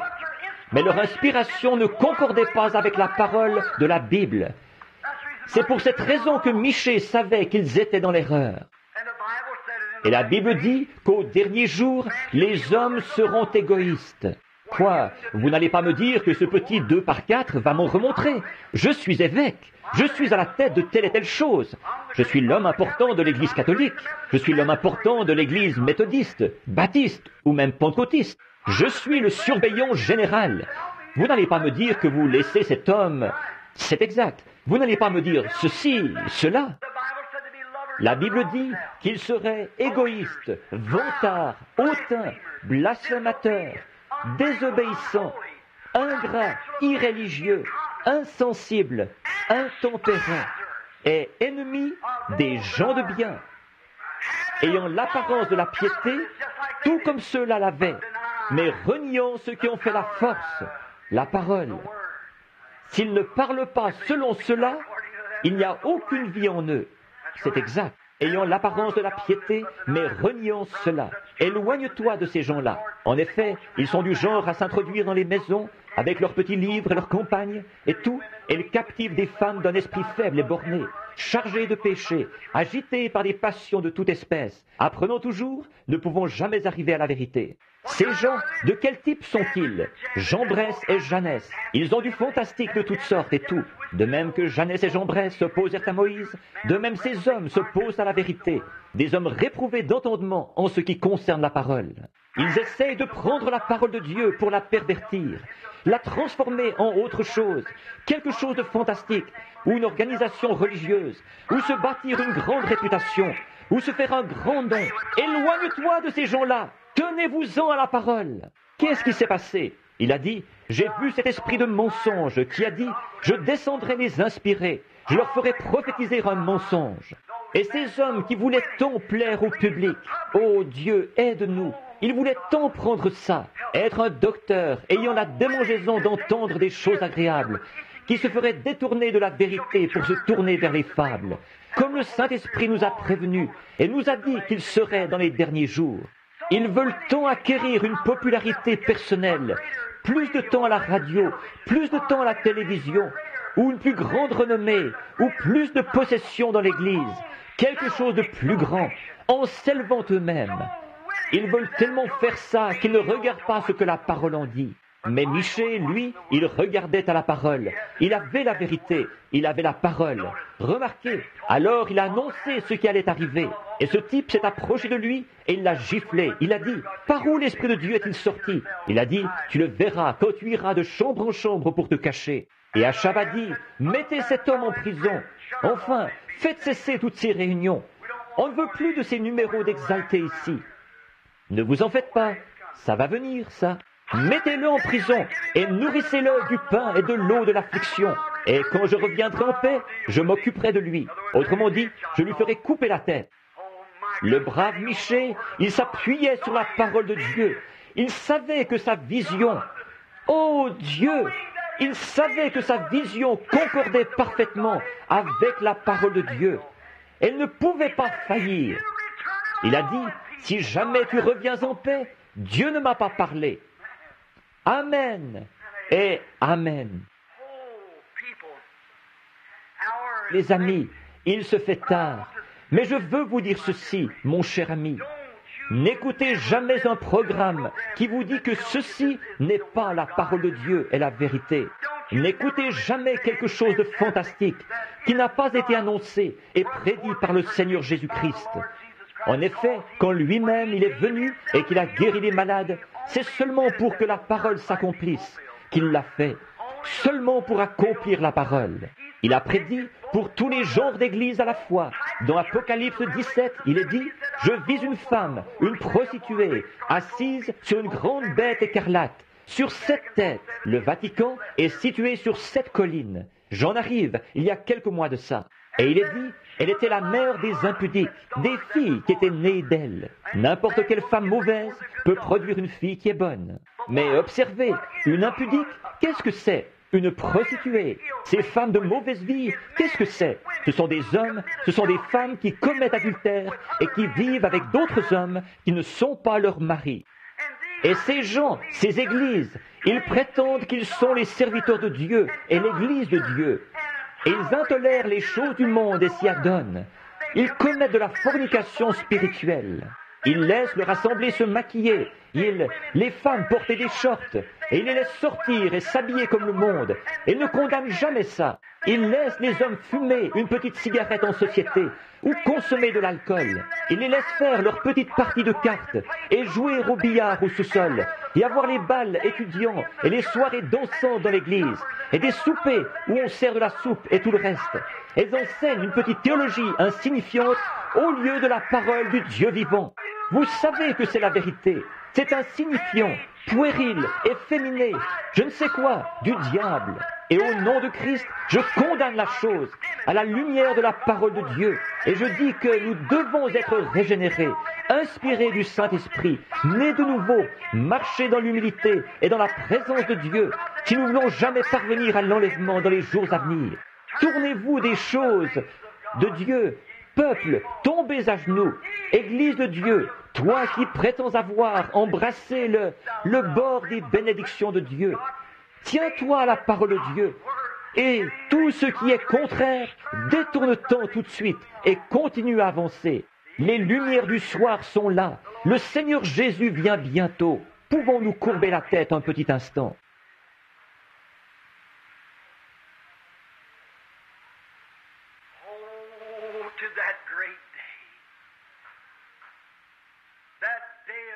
Mais leur inspiration ne concordait pas avec la parole de la Bible. C'est pour cette raison que Michée savait qu'ils étaient dans l'erreur. Et la Bible dit qu'au dernier jour, les hommes seront égoïstes. Quoi? Vous n'allez pas me dire que ce petit 2 par 4 va m'en remontrer. Je suis évêque. Je suis à la tête de telle et telle chose. Je suis l'homme important de l'Église catholique. Je suis l'homme important de l'Église méthodiste, baptiste ou même pentecôtiste. Je suis le surveillant général. Vous n'allez pas me dire que vous laissez cet homme. C'est exact. Vous n'allez pas me dire ceci, cela. La Bible dit qu'il serait égoïste, vantard, hautain, blasphémateur, désobéissant, ingrat, irréligieux, insensible, intempérant et ennemi des gens de bien, ayant l'apparence de la piété, tout comme ceux-là l'avaient, mais reniant ceux qui ont fait la force, la parole. S'ils ne parlent pas selon cela, il n'y a aucune vie en eux. C'est exact. Ayant l'apparence de la piété, mais reniant cela. Éloigne-toi de ces gens-là. En effet, ils sont du genre à s'introduire dans les maisons, avec leurs petits livres et leurs compagnes, et tout, et ils captivent des femmes d'un esprit faible et borné, chargées de péché, agitées par des passions de toute espèce, apprenant toujours, ne pouvons jamais arriver à la vérité. Ces gens, de quel type sont-ils? Jean Bresse et Jeannès. Ils ont du fantastique de toutes sortes et tout. De même que Jeannès et Jean Bresse s'opposèrent à Moïse, de même ces hommes s'opposent à la vérité. Des hommes réprouvés d'entendement en ce qui concerne la parole. Ils essayent de prendre la parole de Dieu pour la pervertir, la transformer en autre chose, quelque chose de fantastique, ou une organisation religieuse, ou se bâtir une grande réputation, ou se faire un grand nom. Éloigne-toi de ces gens-là. Tenez-vous-en à la parole. Qu'est-ce qui s'est passé? Il a dit, j'ai vu cet esprit de mensonge qui a dit, je descendrai les inspirer, je leur ferai prophétiser un mensonge. Et ces hommes qui voulaient tant plaire au public, oh Dieu, aide-nous. Ils voulaient tant prendre ça, être un docteur ayant la démangeaison d'entendre des choses agréables, qui se ferait détourner de la vérité pour se tourner vers les fables, comme le Saint-Esprit nous a prévenus et nous a dit qu'il serait dans les derniers jours. Ils veulent tant acquérir une popularité personnelle, plus de temps à la radio, plus de temps à la télévision, ou une plus grande renommée, ou plus de possession dans l'Église, quelque chose de plus grand, en s'élevant eux-mêmes. Ils veulent tellement faire ça qu'ils ne regardent pas ce que la parole en dit. Mais Michée, lui, il regardait à la parole. Il avait la vérité, il avait la parole. Remarquez, alors il a annoncé ce qui allait arriver. Et ce type s'est approché de lui et il l'a giflé. Il a dit, par où l'Esprit de Dieu est-il sorti? Il a dit, tu le verras quand tu iras de chambre en chambre pour te cacher. Et Achab a dit, mettez cet homme en prison. Enfin, faites cesser toutes ces réunions. On ne veut plus de ces numéros d'exaltés ici. Ne vous en faites pas, ça va venir, ça. Mettez-le en prison et nourrissez-le du pain et de l'eau de l'affliction. Et quand je reviendrai en paix, je m'occuperai de lui. Autrement dit, je lui ferai couper la tête. Le brave Michée, il s'appuyait sur la parole de Dieu. Il savait que sa vision, oh Dieu, il savait que sa vision concordait parfaitement avec la parole de Dieu. Elle ne pouvait pas faillir. Il a dit, si jamais tu reviens en paix, Dieu ne m'a pas parlé. Amen et Amen. Les amis, il se fait tard, mais je veux vous dire ceci, mon cher ami. N'écoutez jamais un programme qui vous dit que ceci n'est pas la parole de Dieu et la vérité. N'écoutez jamais quelque chose de fantastique qui n'a pas été annoncé et prédit par le Seigneur Jésus-Christ. En effet, quand lui-même il est venu et qu'il a guéri les malades, c'est seulement pour que la parole s'accomplisse qu'il l'a fait, seulement pour accomplir la parole. Il a prédit pour tous les genres d'églises à la fois. Dans Apocalypse 17, il est dit « Je vis une femme, une prostituée, assise sur une grande bête écarlate, sur 7 têtes. Le Vatican est situé sur 7 collines. » J'en arrive, il y a quelques mois de ça. Et il est dit, elle était la mère des impudiques, des filles qui étaient nées d'elle. N'importe quelle femme mauvaise peut produire une fille qui est bonne. Mais observez, une impudique, qu'est-ce que c'est? Une prostituée. Ces femmes de mauvaise vie, qu'est-ce que c'est? Ce sont des hommes, ce sont des femmes qui commettent adultère et qui vivent avec d'autres hommes qui ne sont pas leurs maris. Et ces gens, ces églises, ils prétendent qu'ils sont les serviteurs de Dieu et l'église de Dieu. Et ils intolèrent les choses du monde et s'y adonnent. Ils commettent de la fornication spirituelle. Ils laissent leur assemblée se maquiller. Les femmes porter des shorts. Et ils les laissent sortir et s'habiller comme le monde. Et ils ne condamnent jamais ça. Ils laissent les hommes fumer une petite cigarette en société ou consommer de l'alcool. Ils les laissent faire leur petite partie de cartes et jouer au billard au sous-sol et avoir les bals étudiants et les soirées dansantes dans l'église et des soupers où on sert de la soupe et tout le reste. Elles enseignent une petite théologie insignifiante au lieu de la parole du Dieu vivant. Vous savez que c'est la vérité. C'est insignifiant, puéril, efféminé, je ne sais quoi, du diable. Et au nom de Christ, je condamne la chose à la lumière de la parole de Dieu. Et je dis que nous devons être régénérés, inspirés du Saint-Esprit, nés de nouveau, marcher dans l'humilité et dans la présence de Dieu, si nous ne voulons jamais parvenir à l'enlèvement dans les jours à venir. Tournez-vous des choses de Dieu. Peuple, tombez à genoux. Église de Dieu, toi qui prétends avoir embrassé le bord des bénédictions de Dieu, tiens-toi à la parole de Dieu. Et tout ce qui est contraire, détourne-t'en tout de suite et continue à avancer. Les lumières du soir sont là. Le Seigneur Jésus vient bientôt. Pouvons-nous courber la tête un petit instant?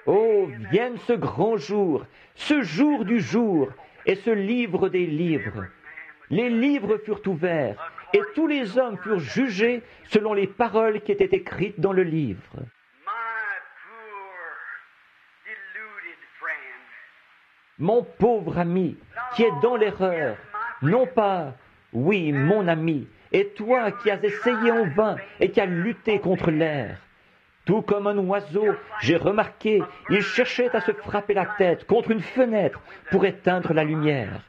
Oh, vienne ce grand jour, ce jour du jour, et ce livre des livres. Les livres furent ouverts, et tous les hommes furent jugés selon les paroles qui étaient écrites dans le livre. Mon pauvre ami, qui est dans l'erreur, non pas, oui, mon ami, et toi qui as essayé en vain et qui as lutté contre l'air. Tout comme un oiseau, j'ai remarqué, il cherchait à se frapper la tête contre une fenêtre pour éteindre la lumière.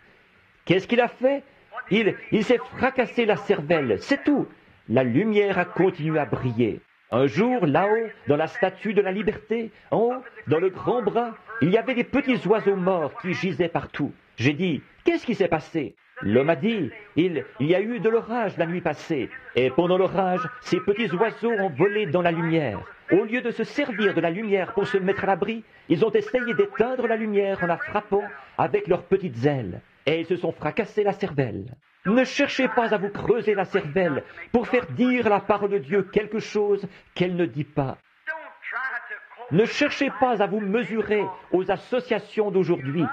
Qu'est-ce qu'il a fait? Il s'est fracassé la cervelle, c'est tout. La lumière a continué à briller. Un jour, là-haut, dans la statue de la liberté, en haut, dans le grand bras, il y avait des petits oiseaux morts qui gisaient partout. J'ai dit, qu'est-ce qui s'est passé? L'homme a dit, il y a eu de l'orage la nuit passée, et pendant l'orage, ces petits oiseaux ont volé dans la lumière. Au lieu de se servir de la lumière pour se mettre à l'abri, ils ont essayé d'éteindre la lumière en la frappant avec leurs petites ailes, et ils se sont fracassés la cervelle. Ne cherchez pas à vous creuser la cervelle pour faire dire la parole de Dieu quelque chose qu'elle ne dit pas. Ne cherchez pas à vous mesurer aux associations d'aujourd'hui,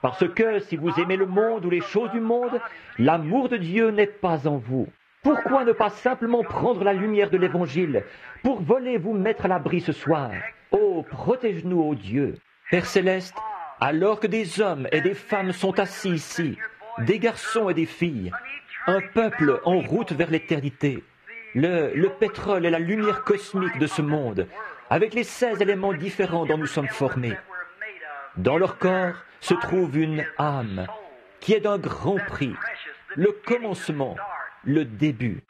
parce que si vous aimez le monde ou les choses du monde, l'amour de Dieu n'est pas en vous. Pourquoi ne pas simplement prendre la lumière de l'Évangile pour voler vous mettre à l'abri ce soir? Oh, protège-nous, ô Dieu. Père Céleste, alors que des hommes et des femmes sont assis ici, des garçons et des filles, un peuple en route vers l'éternité, le pétrole et la lumière cosmique de ce monde, avec les 16 éléments différents dont nous sommes formés. Dans leur corps se trouve une âme qui est d'un grand prix, le commencement, le début.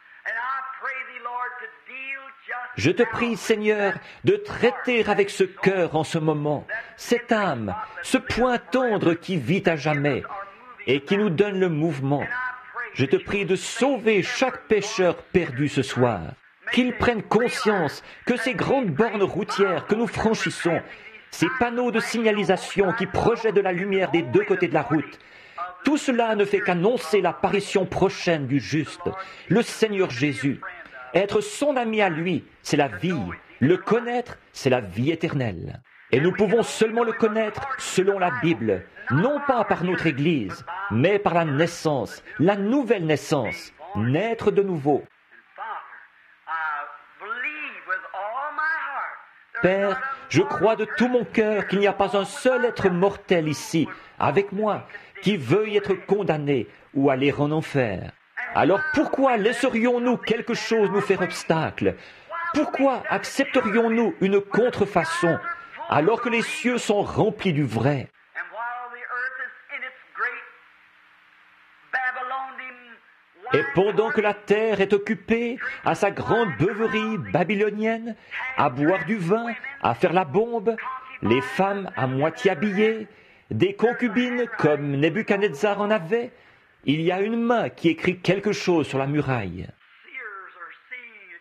Je te prie, Seigneur, de traiter avec ce cœur en ce moment, cette âme, ce point tendre qui vit à jamais et qui nous donne le mouvement. Je te prie de sauver chaque pécheur perdu ce soir, qu'il prenne conscience que ces grandes bornes routières que nous franchissons, ces panneaux de signalisation qui projettent de la lumière des deux côtés de la route, tout cela ne fait qu'annoncer l'apparition prochaine du juste, le Seigneur Jésus. Être son ami à lui, c'est la vie. Le connaître, c'est la vie éternelle. Et nous pouvons seulement le connaître selon la Bible, non pas par notre Église, mais par la naissance, la nouvelle naissance, naître de nouveau. Père, je crois de tout mon cœur qu'il n'y a pas un seul être mortel ici, avec moi, qui veuille être condamné ou aller en enfer. Alors pourquoi laisserions-nous quelque chose nous faire obstacle? Pourquoi accepterions-nous une contrefaçon alors que les cieux sont remplis du vrai? Et pendant que la terre est occupée à sa grande beuverie babylonienne, à boire du vin, à faire la bombe, les femmes à moitié habillées, des concubines comme Nebuchadnezzar en avait, il y a une main qui écrit quelque chose sur la muraille.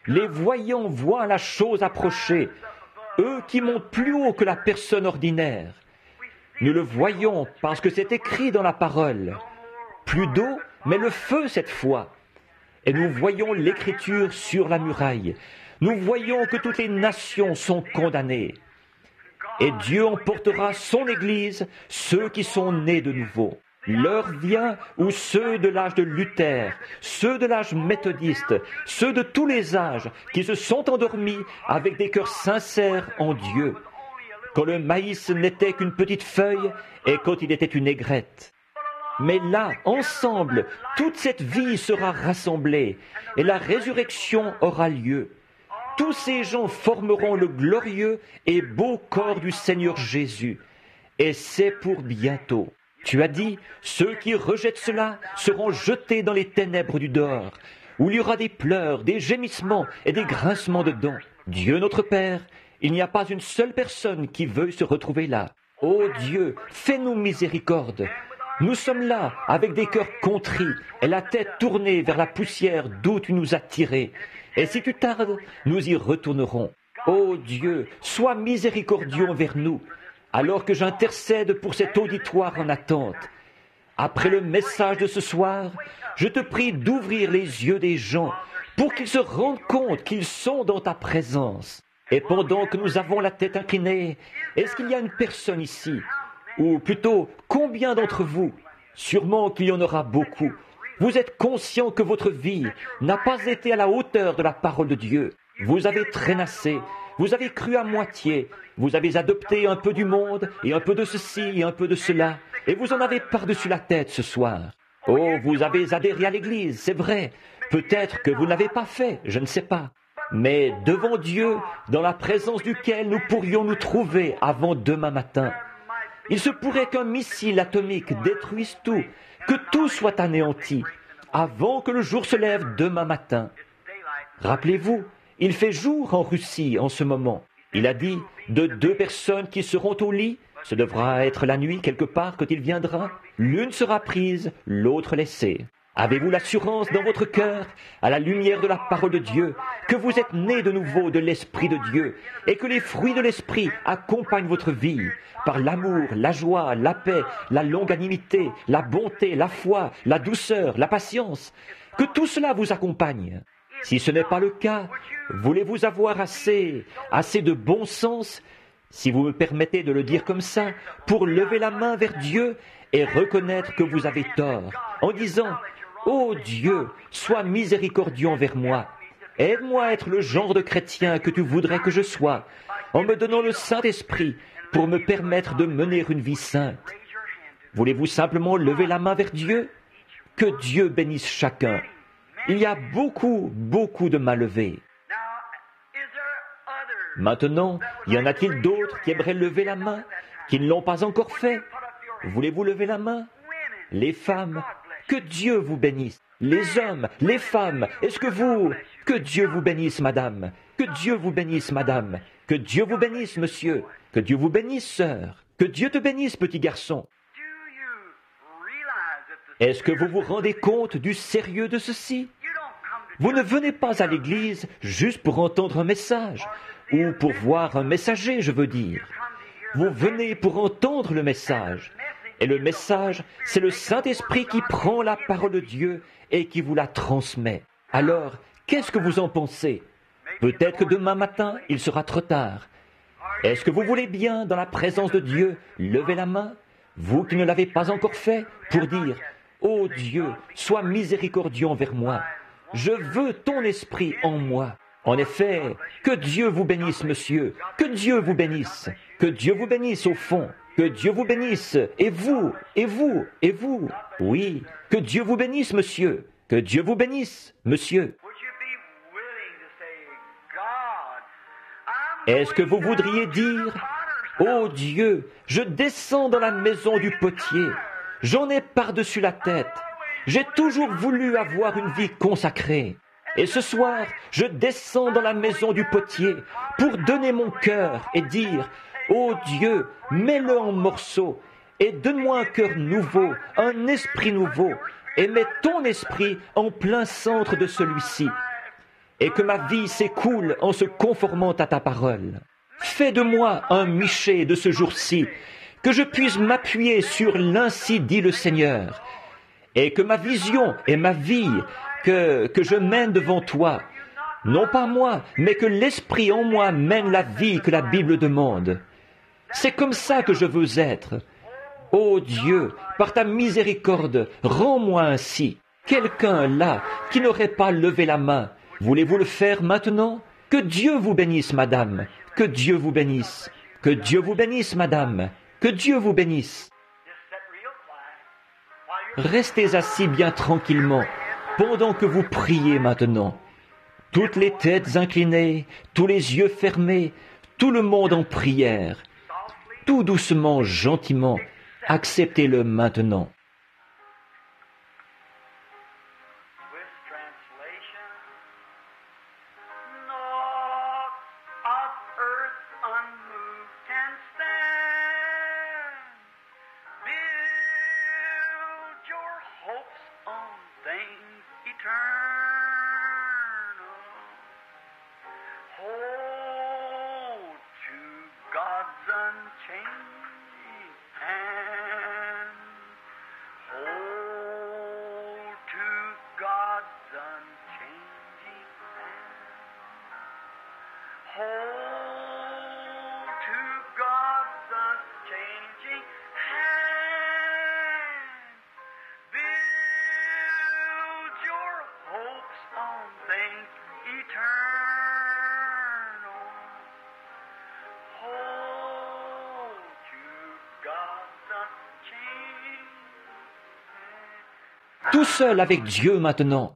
Les voyants voient la chose approcher, eux qui montent plus haut que la personne ordinaire. Nous le voyons parce que c'est écrit dans la parole. Plus d'eau, mais le feu cette fois. Et nous voyons l'écriture sur la muraille. Nous voyons que toutes les nations sont condamnées. Et Dieu emportera son Église, ceux qui sont nés de nouveau. L'heure vient où ceux de l'âge de Luther, ceux de l'âge méthodiste, ceux de tous les âges qui se sont endormis avec des cœurs sincères en Dieu, quand le maïs n'était qu'une petite feuille et quand il était une aigrette. Mais là, ensemble, toute cette vie sera rassemblée et la résurrection aura lieu. Tous ces gens formeront le glorieux et beau corps du Seigneur Jésus. Et c'est pour bientôt. Tu as dit, ceux qui rejettent cela seront jetés dans les ténèbres du dehors, où il y aura des pleurs, des gémissements et des grincements de dents. Dieu notre Père, il n'y a pas une seule personne qui veuille se retrouver là. Ô Dieu, fais-nous miséricorde. Nous sommes là avec des cœurs contris et la tête tournée vers la poussière d'où tu nous as tirés. Et si tu tardes, nous y retournerons. Ô Dieu, sois miséricordieux envers nous, alors que j'intercède pour cet auditoire en attente. Après le message de ce soir, je te prie d'ouvrir les yeux des gens pour qu'ils se rendent compte qu'ils sont dans ta présence. Et pendant que nous avons la tête inclinée, est-ce qu'il y a une personne ici? Ou plutôt, combien d'entre vous? Sûrement qu'il y en aura beaucoup. Vous êtes conscient que votre vie n'a pas été à la hauteur de la parole de Dieu. Vous avez traînassé, vous avez cru à moitié, vous avez adopté un peu du monde et un peu de ceci et un peu de cela, et vous en avez par-dessus la tête ce soir. Oh, vous avez adhéré à l'Église, c'est vrai. Peut-être que vous ne l'avez pas fait, je ne sais pas. Mais devant Dieu, dans la présence duquel nous pourrions nous trouver avant demain matin, il se pourrait qu'un missile atomique détruise tout, que tout soit anéanti, avant que le jour se lève demain matin. Rappelez-vous, il fait jour en Russie en ce moment. Il a dit, de 2 personnes qui seront au lit, ce devra être la nuit quelque part quand il viendra, l'une sera prise, l'autre laissée. Avez-vous l'assurance dans votre cœur, à la lumière de la parole de Dieu, que vous êtes nés de nouveau de l'Esprit de Dieu et que les fruits de l'Esprit accompagnent votre vie par l'amour, la joie, la paix, la longanimité, la bonté, la foi, la douceur, la patience, que tout cela vous accompagne? Si ce n'est pas le cas, voulez-vous avoir assez de bon sens, si vous me permettez de le dire comme ça, pour lever la main vers Dieu et reconnaître que vous avez tort, en disant « Ô Dieu, sois miséricordieux envers moi. Aide-moi à être le genre de chrétien que tu voudrais que je sois, en me donnant le Saint-Esprit pour me permettre de mener une vie sainte. » Voulez-vous simplement lever la main vers Dieu? Que Dieu bénisse chacun. Il y a beaucoup de mains levées. Maintenant, y en a-t-il d'autres qui aimeraient lever la main, qui ne l'ont pas encore fait? Voulez-vous lever la main? Les femmes, que Dieu vous bénisse. Les hommes, les femmes, est-ce que vous... Que Dieu vous bénisse, madame. Que Dieu vous bénisse, madame. Que Dieu vous bénisse, monsieur. Que Dieu vous bénisse, sœur. Que Dieu te bénisse, petit garçon. Est-ce que vous vous rendez compte du sérieux de ceci? Vous ne venez pas à l'église juste pour entendre un message, ou pour voir un messager, je veux dire. Vous venez pour entendre le message. Et le message, c'est le Saint-Esprit qui prend la parole de Dieu et qui vous la transmet. Alors, qu'est-ce que vous en pensez? Peut-être que demain matin, il sera trop tard. Est-ce que vous voulez bien, dans la présence de Dieu, lever la main, vous qui ne l'avez pas encore fait, pour dire « Ô Dieu, sois miséricordieux envers moi. Je veux ton esprit en moi. » En effet, que Dieu vous bénisse, monsieur. Que Dieu vous bénisse. Que Dieu vous bénisse au fond. Que Dieu vous bénisse. Et vous, et vous, et vous. Oui, que Dieu vous bénisse, monsieur. Que Dieu vous bénisse, monsieur. Est-ce que vous voudriez dire « Ô Dieu, je descends dans la maison du potier. J'en ai par-dessus la tête. J'ai toujours voulu avoir une vie consacrée. Et ce soir, je descends dans la maison du potier pour donner mon cœur et dire « Ô Dieu, mets-le en morceaux et donne-moi un cœur nouveau, un esprit nouveau, et mets ton esprit en plein centre de celui-ci. Et que ma vie s'écoule en se conformant à ta parole. Fais de moi un Michée de ce jour-ci, que je puisse m'appuyer sur l'ainsi dit le Seigneur, et que ma vision et ma vie que je mène devant toi, non pas moi, mais que l'Esprit en moi mène la vie que la Bible demande. C'est comme ça que je veux être. Ô Dieu, par ta miséricorde, rends-moi ainsi. Quelqu'un là qui n'aurait pas levé la main, voulez-vous le faire maintenant? Que Dieu vous bénisse, madame. Que Dieu vous bénisse. Que Dieu vous bénisse, madame. Que Dieu vous bénisse. Restez assis bien tranquillement pendant que vous priez maintenant. Toutes les têtes inclinées, tous les yeux fermés, tout le monde en prière. Tout doucement, gentiment, acceptez-le maintenant. Tout seul avec Dieu maintenant.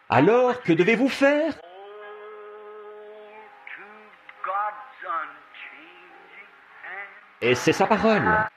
Alors, que devez-vous faire? Et c'est sa parole.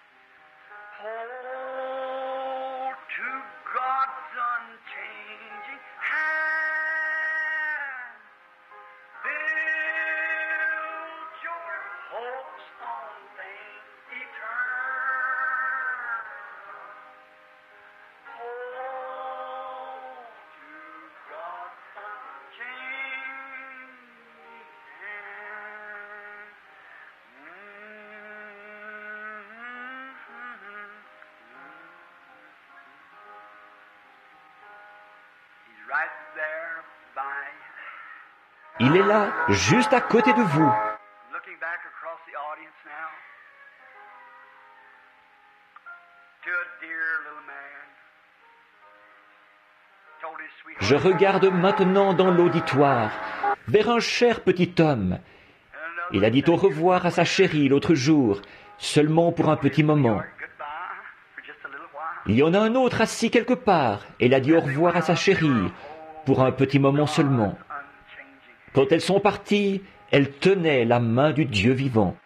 Il est là, juste à côté de vous. Je regarde maintenant dans l'auditoire, vers un cher petit homme. Il a dit au revoir à sa chérie l'autre jour, seulement pour un petit moment. Il y en a un autre assis quelque part, et il a dit au revoir à sa chérie, pour un petit moment seulement. Quand elles sont parties, elles tenaient la main du Dieu vivant.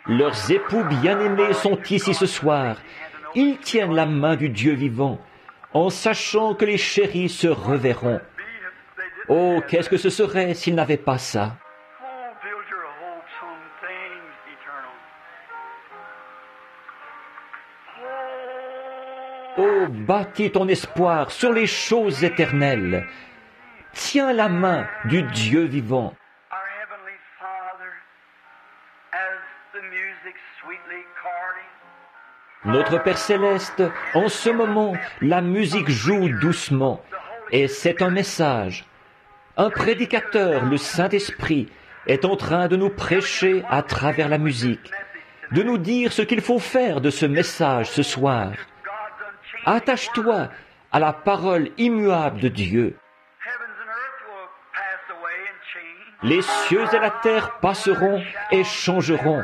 Leurs époux bien-aimés sont ici ce soir. Ils tiennent la main du Dieu vivant, en sachant que les chéris se reverront. Oh, qu'est-ce que ce serait s'ils n'avaient pas ça? Oh, bâtis ton espoir sur les choses éternelles. Tiens la main du Dieu vivant. Notre Père Céleste, en ce moment, la musique joue doucement, et c'est un message. Un prédicateur, le Saint-Esprit, est en train de nous prêcher à travers la musique, de nous dire ce qu'il faut faire de ce message ce soir. Attache-toi à la parole immuable de Dieu. Les cieux et la terre passeront et changeront,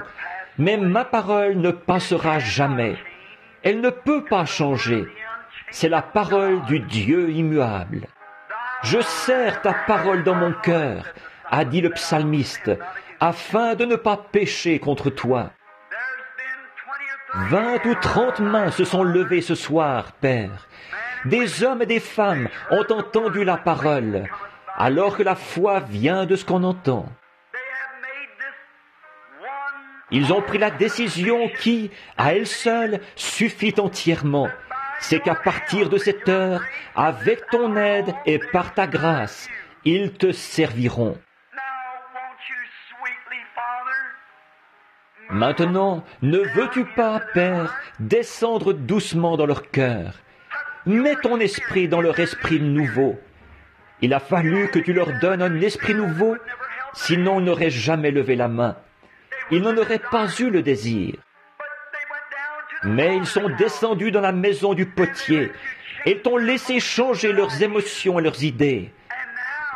mais ma parole ne passera jamais. Elle ne peut pas changer. C'est la parole du Dieu immuable. Je serre ta parole dans mon cœur, a dit le psalmiste, afin de ne pas pécher contre toi. 20 ou 30 mains se sont levées ce soir, Père. Des hommes et des femmes ont entendu la parole, alors que la foi vient de ce qu'on entend. Ils ont pris la décision qui, à elle seule, suffit entièrement. C'est qu'à partir de cette heure, avec ton aide et par ta grâce, ils te serviront. Maintenant, ne veux-tu pas, Père, descendre doucement dans leur cœur? Mets ton esprit dans leur esprit nouveau. Il a fallu que tu leur donnes un esprit nouveau, sinon ils n'auraient jamais levé la main. Ils n'en auraient pas eu le désir. Mais ils sont descendus dans la maison du potier et t'ont laissé changer leurs émotions et leurs idées.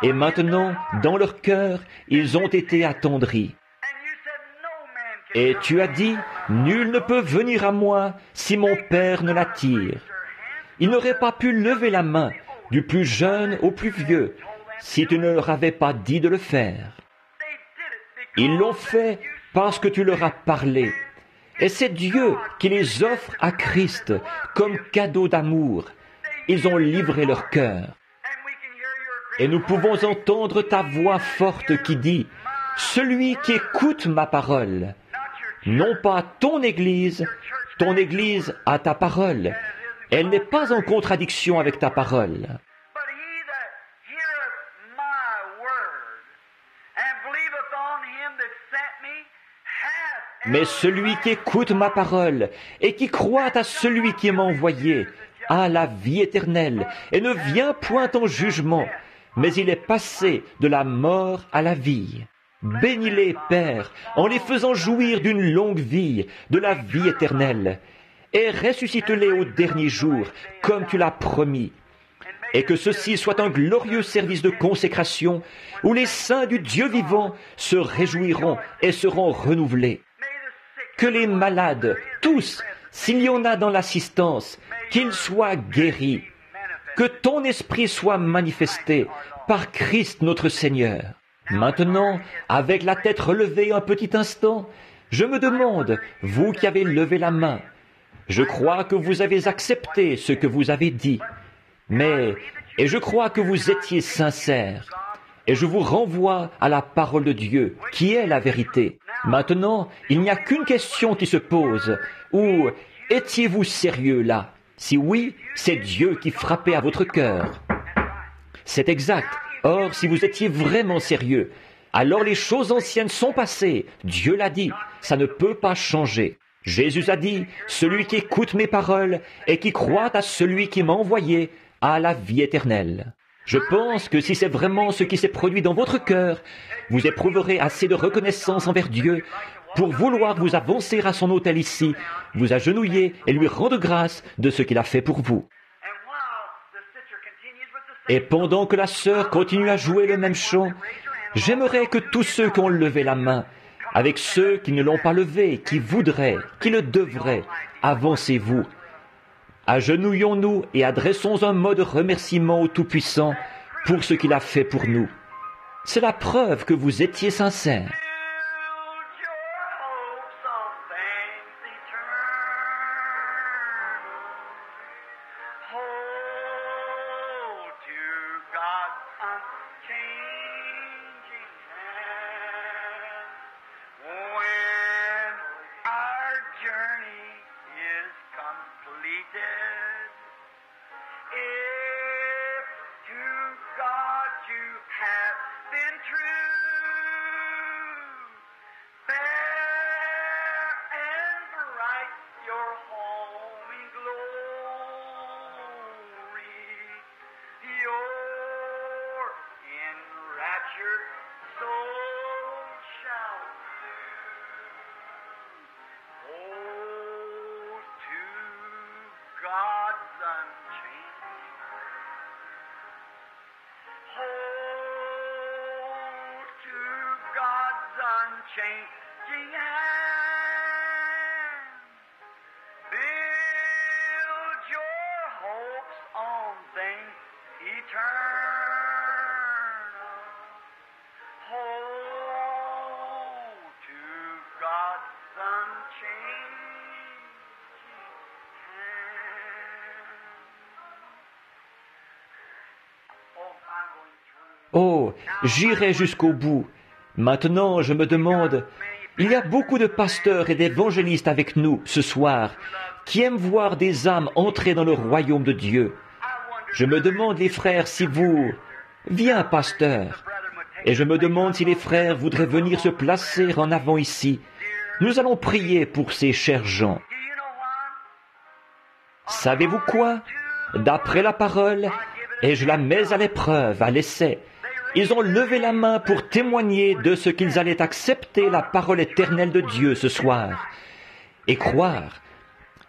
Et maintenant, dans leur cœur, ils ont été attendris. Et tu as dit, nul ne peut venir à moi si mon Père ne l'attire. Ils n'auraient pas pu lever la main, du plus jeune au plus vieux, si tu ne leur avais pas dit de le faire. Ils l'ont fait parce que tu leur as parlé. Et c'est Dieu qui les offre à Christ comme cadeau d'amour. Ils ont livré leur cœur. Et nous pouvons entendre ta voix forte qui dit, « Celui qui écoute ma parole, non pas ton Église a ta parole. Elle n'est pas en contradiction avec ta parole. Mais celui qui écoute ma parole et qui croit à celui qui m'a envoyé a la vie éternelle et ne vient point en jugement, mais il est passé de la mort à la vie. Bénis-les, Père, en les faisant jouir d'une longue vie, de la vie éternelle, et ressuscite-les au dernier jour, comme tu l'as promis. Et que ceci soit un glorieux service de consécration, où les saints du Dieu vivant se réjouiront et seront renouvelés. Que les malades, tous, s'il y en a dans l'assistance, qu'ils soient guéris. Que ton esprit soit manifesté par Christ notre Seigneur. Maintenant, avec la tête relevée un petit instant, je me demande, vous qui avez levé la main, je crois que vous avez accepté ce que vous avez dit, et je crois que vous étiez sincère, et je vous renvoie à la parole de Dieu, qui est la vérité. Maintenant, il n'y a qu'une question qui se pose, ou étiez-vous sérieux là? Si oui, c'est Dieu qui frappait à votre cœur. C'est exact. Or, si vous étiez vraiment sérieux, alors les choses anciennes sont passées. Dieu l'a dit, ça ne peut pas changer. Jésus a dit, celui qui écoute mes paroles et qui croit à celui qui m'a envoyé a la vie éternelle. Je pense que si c'est vraiment ce qui s'est produit dans votre cœur, vous éprouverez assez de reconnaissance envers Dieu pour vouloir vous avancer à son autel ici, vous agenouiller et lui rendre grâce de ce qu'il a fait pour vous. Et pendant que la sœur continue à jouer le même chant, j'aimerais que tous ceux qui ont levé la main, avec ceux qui ne l'ont pas levé, qui voudraient, qui le devraient, avancez-vous. Agenouillons-nous et adressons un mot de remerciement au Tout-Puissant pour ce qu'il a fait pour nous. C'est la preuve que vous étiez sincères. Changing hand, build your hopes on things eternal. Hold to God's unchanging hand. Oh, I'm going through. Oh, j'irai jusqu'au bout. Maintenant, je me demande, il y a beaucoup de pasteurs et d'évangélistes avec nous ce soir qui aiment voir des âmes entrer dans le royaume de Dieu. Je me demande, les frères, si vous... Viens, pasteur. Et je me demande si les frères voudraient venir se placer en avant ici. Nous allons prier pour ces chers gens. Savez-vous quoi? D'après la parole, et je la mets à l'épreuve, à l'essai, ils ont levé la main pour témoigner de ce qu'ils allaient accepter la parole éternelle de Dieu ce soir et croire.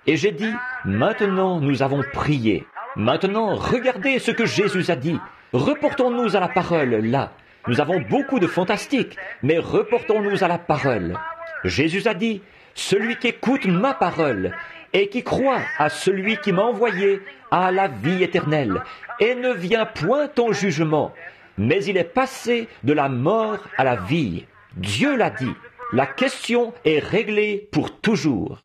Et j'ai dit, maintenant nous avons prié. Maintenant, regardez ce que Jésus a dit. Reportons-nous à la parole, là. Nous avons beaucoup de fantastique, mais reportons-nous à la parole. Jésus a dit, celui qui écoute ma parole et qui croit à celui qui m'a envoyé a la vie éternelle et ne vient point en jugement, mais il est passé de la mort à la vie. Dieu l'a dit. La question est réglée pour toujours.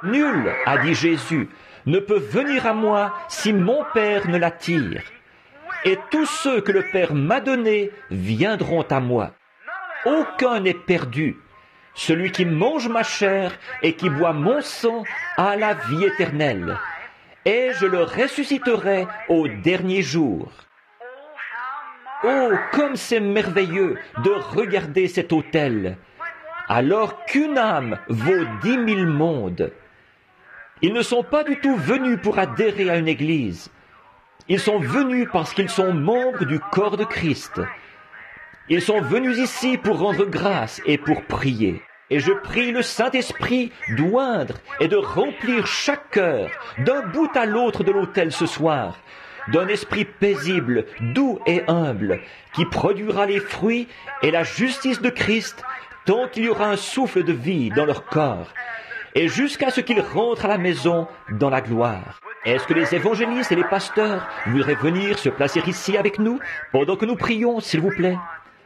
Nul, a dit Jésus, ne peut venir à moi si mon Père ne l'attire. Et tous ceux que le Père m'a donnés viendront à moi. Aucun n'est perdu. Celui qui mange ma chair et qui boit mon sang a la vie éternelle. Et je le ressusciterai au dernier jour. Oh, comme c'est merveilleux de regarder cet autel, alors qu'une âme vaut 10 000 mondes. Ils ne sont pas du tout venus pour adhérer à une église. Ils sont venus parce qu'ils sont membres du corps de Christ. Ils sont venus ici pour rendre grâce et pour prier. Et je prie le Saint-Esprit d'oindre et de remplir chaque cœur d'un bout à l'autre de l'autel ce soir, d'un esprit paisible, doux et humble, qui produira les fruits et la justice de Christ tant qu'il y aura un souffle de vie dans leur corps, et jusqu'à ce qu'ils rentrent à la maison dans la gloire. Est-ce que les évangélistes et les pasteurs voudraient venir se placer ici avec nous pendant que nous prions, s'il vous plaît?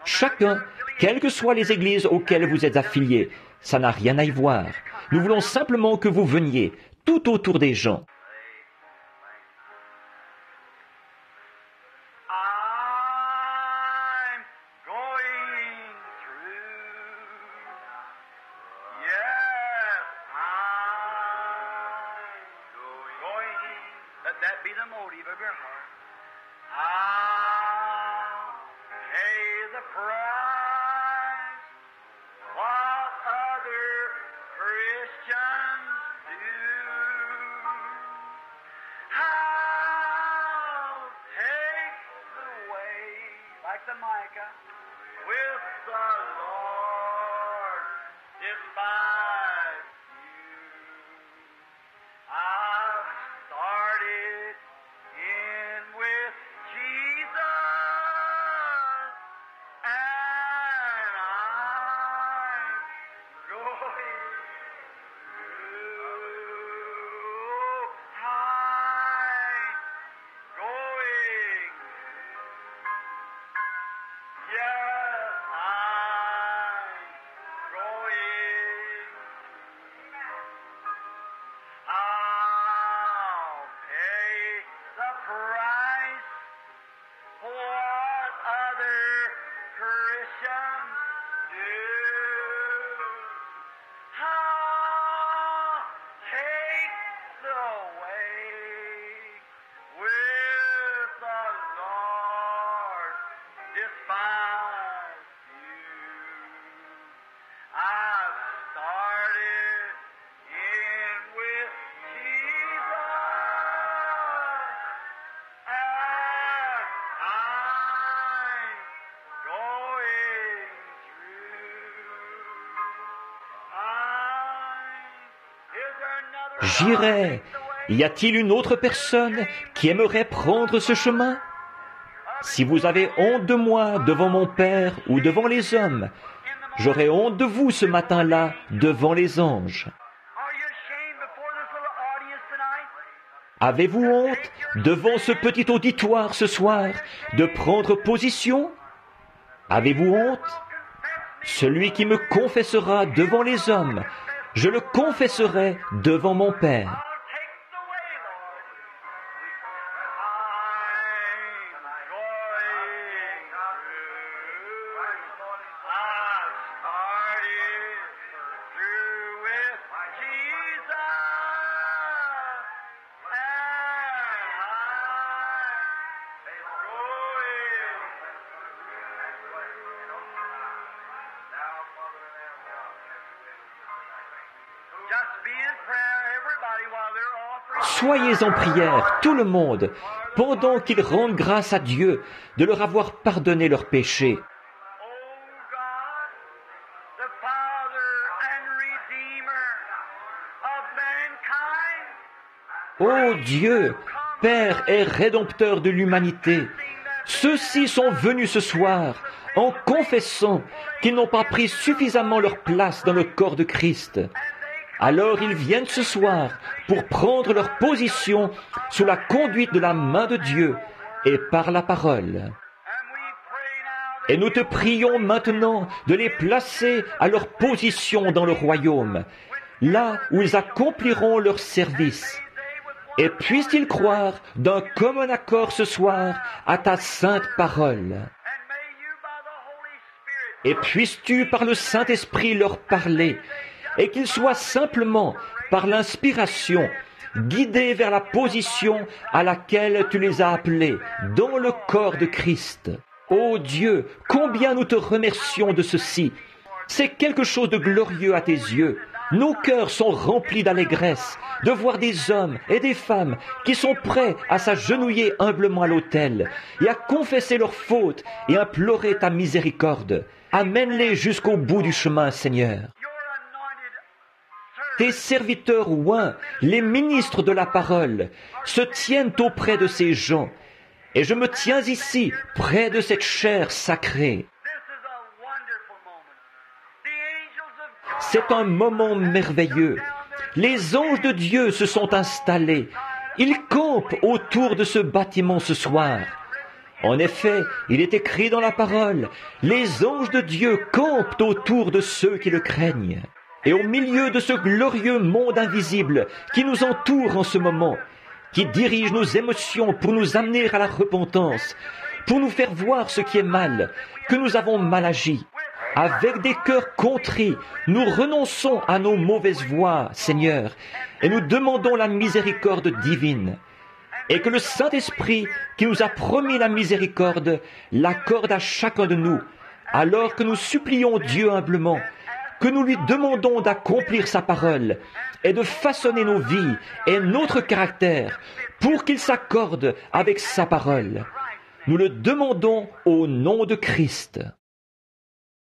Chacun, quelles que soient les églises auxquelles vous êtes affiliés, ça n'a rien à y voir. Nous voulons simplement que vous veniez, tout autour des gens. to Micah. With the Lord despise you. I've started in with Jesus, and I'm going through. I'm going. Yes, I'm going. I'll pay the price for what other Christians do. I'll take the way with the Lord despise you. I've started in with Jesus, and I'm going through. Is there another J'irai. Y a-t-il une autre personne qui aimerait prendre ce chemin? Si vous avez honte de moi devant mon Père ou devant les hommes, j'aurai honte de vous ce matin-là devant les anges. Are you ashamed before this little audience tonight? Avez-vous honte devant ce petit auditoire ce soir de prendre position? Avez-vous honte? Celui qui me confessera devant les hommes, je le confesserai devant mon Père. I'll take the way, Lord. I'm going through. I've started through with Jesus, and I'm going. Just be in prayer, everybody, while they're offering. Soyez en prière, tout le monde, pendant qu'ils rendent grâce à Dieu de leur avoir pardonné leurs péchés. Oh God, the Father and Redeemer of mankind, Ô Dieu, Père et Rédempteur de l'humanité, ceux-ci sont venus ce soir en confessant qu'ils n'ont pas pris suffisamment leur place dans le corps de Christ. Alors ils viennent ce soir pour prendre leur position sous la conduite de la main de Dieu et par la parole. and we pray now Et nous te prions maintenant de les placer à leur position dans le royaume, là où ils accompliront leur service. Et puissent-ils croire d'un commun accord ce soir à ta sainte parole. and may you by the Holy Spirit Et puisses-tu par le Saint-Esprit leur parler, et qu'ils soient simplement, par l'inspiration, guidés vers la position à laquelle tu les as appelés, dans le corps de Christ. Ô Dieu, combien nous te remercions de ceci. C'est quelque chose de glorieux à tes yeux. Nos cœurs sont remplis d'allégresse de voir des hommes et des femmes qui sont prêts à s'agenouiller humblement à l'autel et à confesser leurs fautes et implorer ta miséricorde. Amène-les jusqu'au bout du chemin, Seigneur. your anointed servant Tes serviteurs oints, les ministres de la parole, se tiennent auprès de ces gens, et je me tiens ici, près de cette chair sacrée. this is a wonderful moment. The angels of God C'est un moment merveilleux. Les anges de Dieu se sont installés. Ils campent autour de ce bâtiment ce soir. En effet, il est écrit dans la parole, les anges de Dieu campent autour de ceux qui le craignent. Et au milieu de ce glorieux monde invisible qui nous entoure en ce moment, qui dirige nos émotions pour nous amener à la repentance, pour nous faire voir ce qui est mal, que nous avons mal agi. Avec des cœurs contrits, nous renonçons à nos mauvaises voies, Seigneur, et nous demandons la miséricorde divine. Et que le Saint-Esprit, qui nous a promis la miséricorde, l'accorde à chacun de nous, alors que nous supplions Dieu humblement, que nous lui demandons d'accomplir sa parole et de façonner nos vies et notre caractère pour qu'il s'accorde avec sa parole. Nous le demandons au nom de Christ.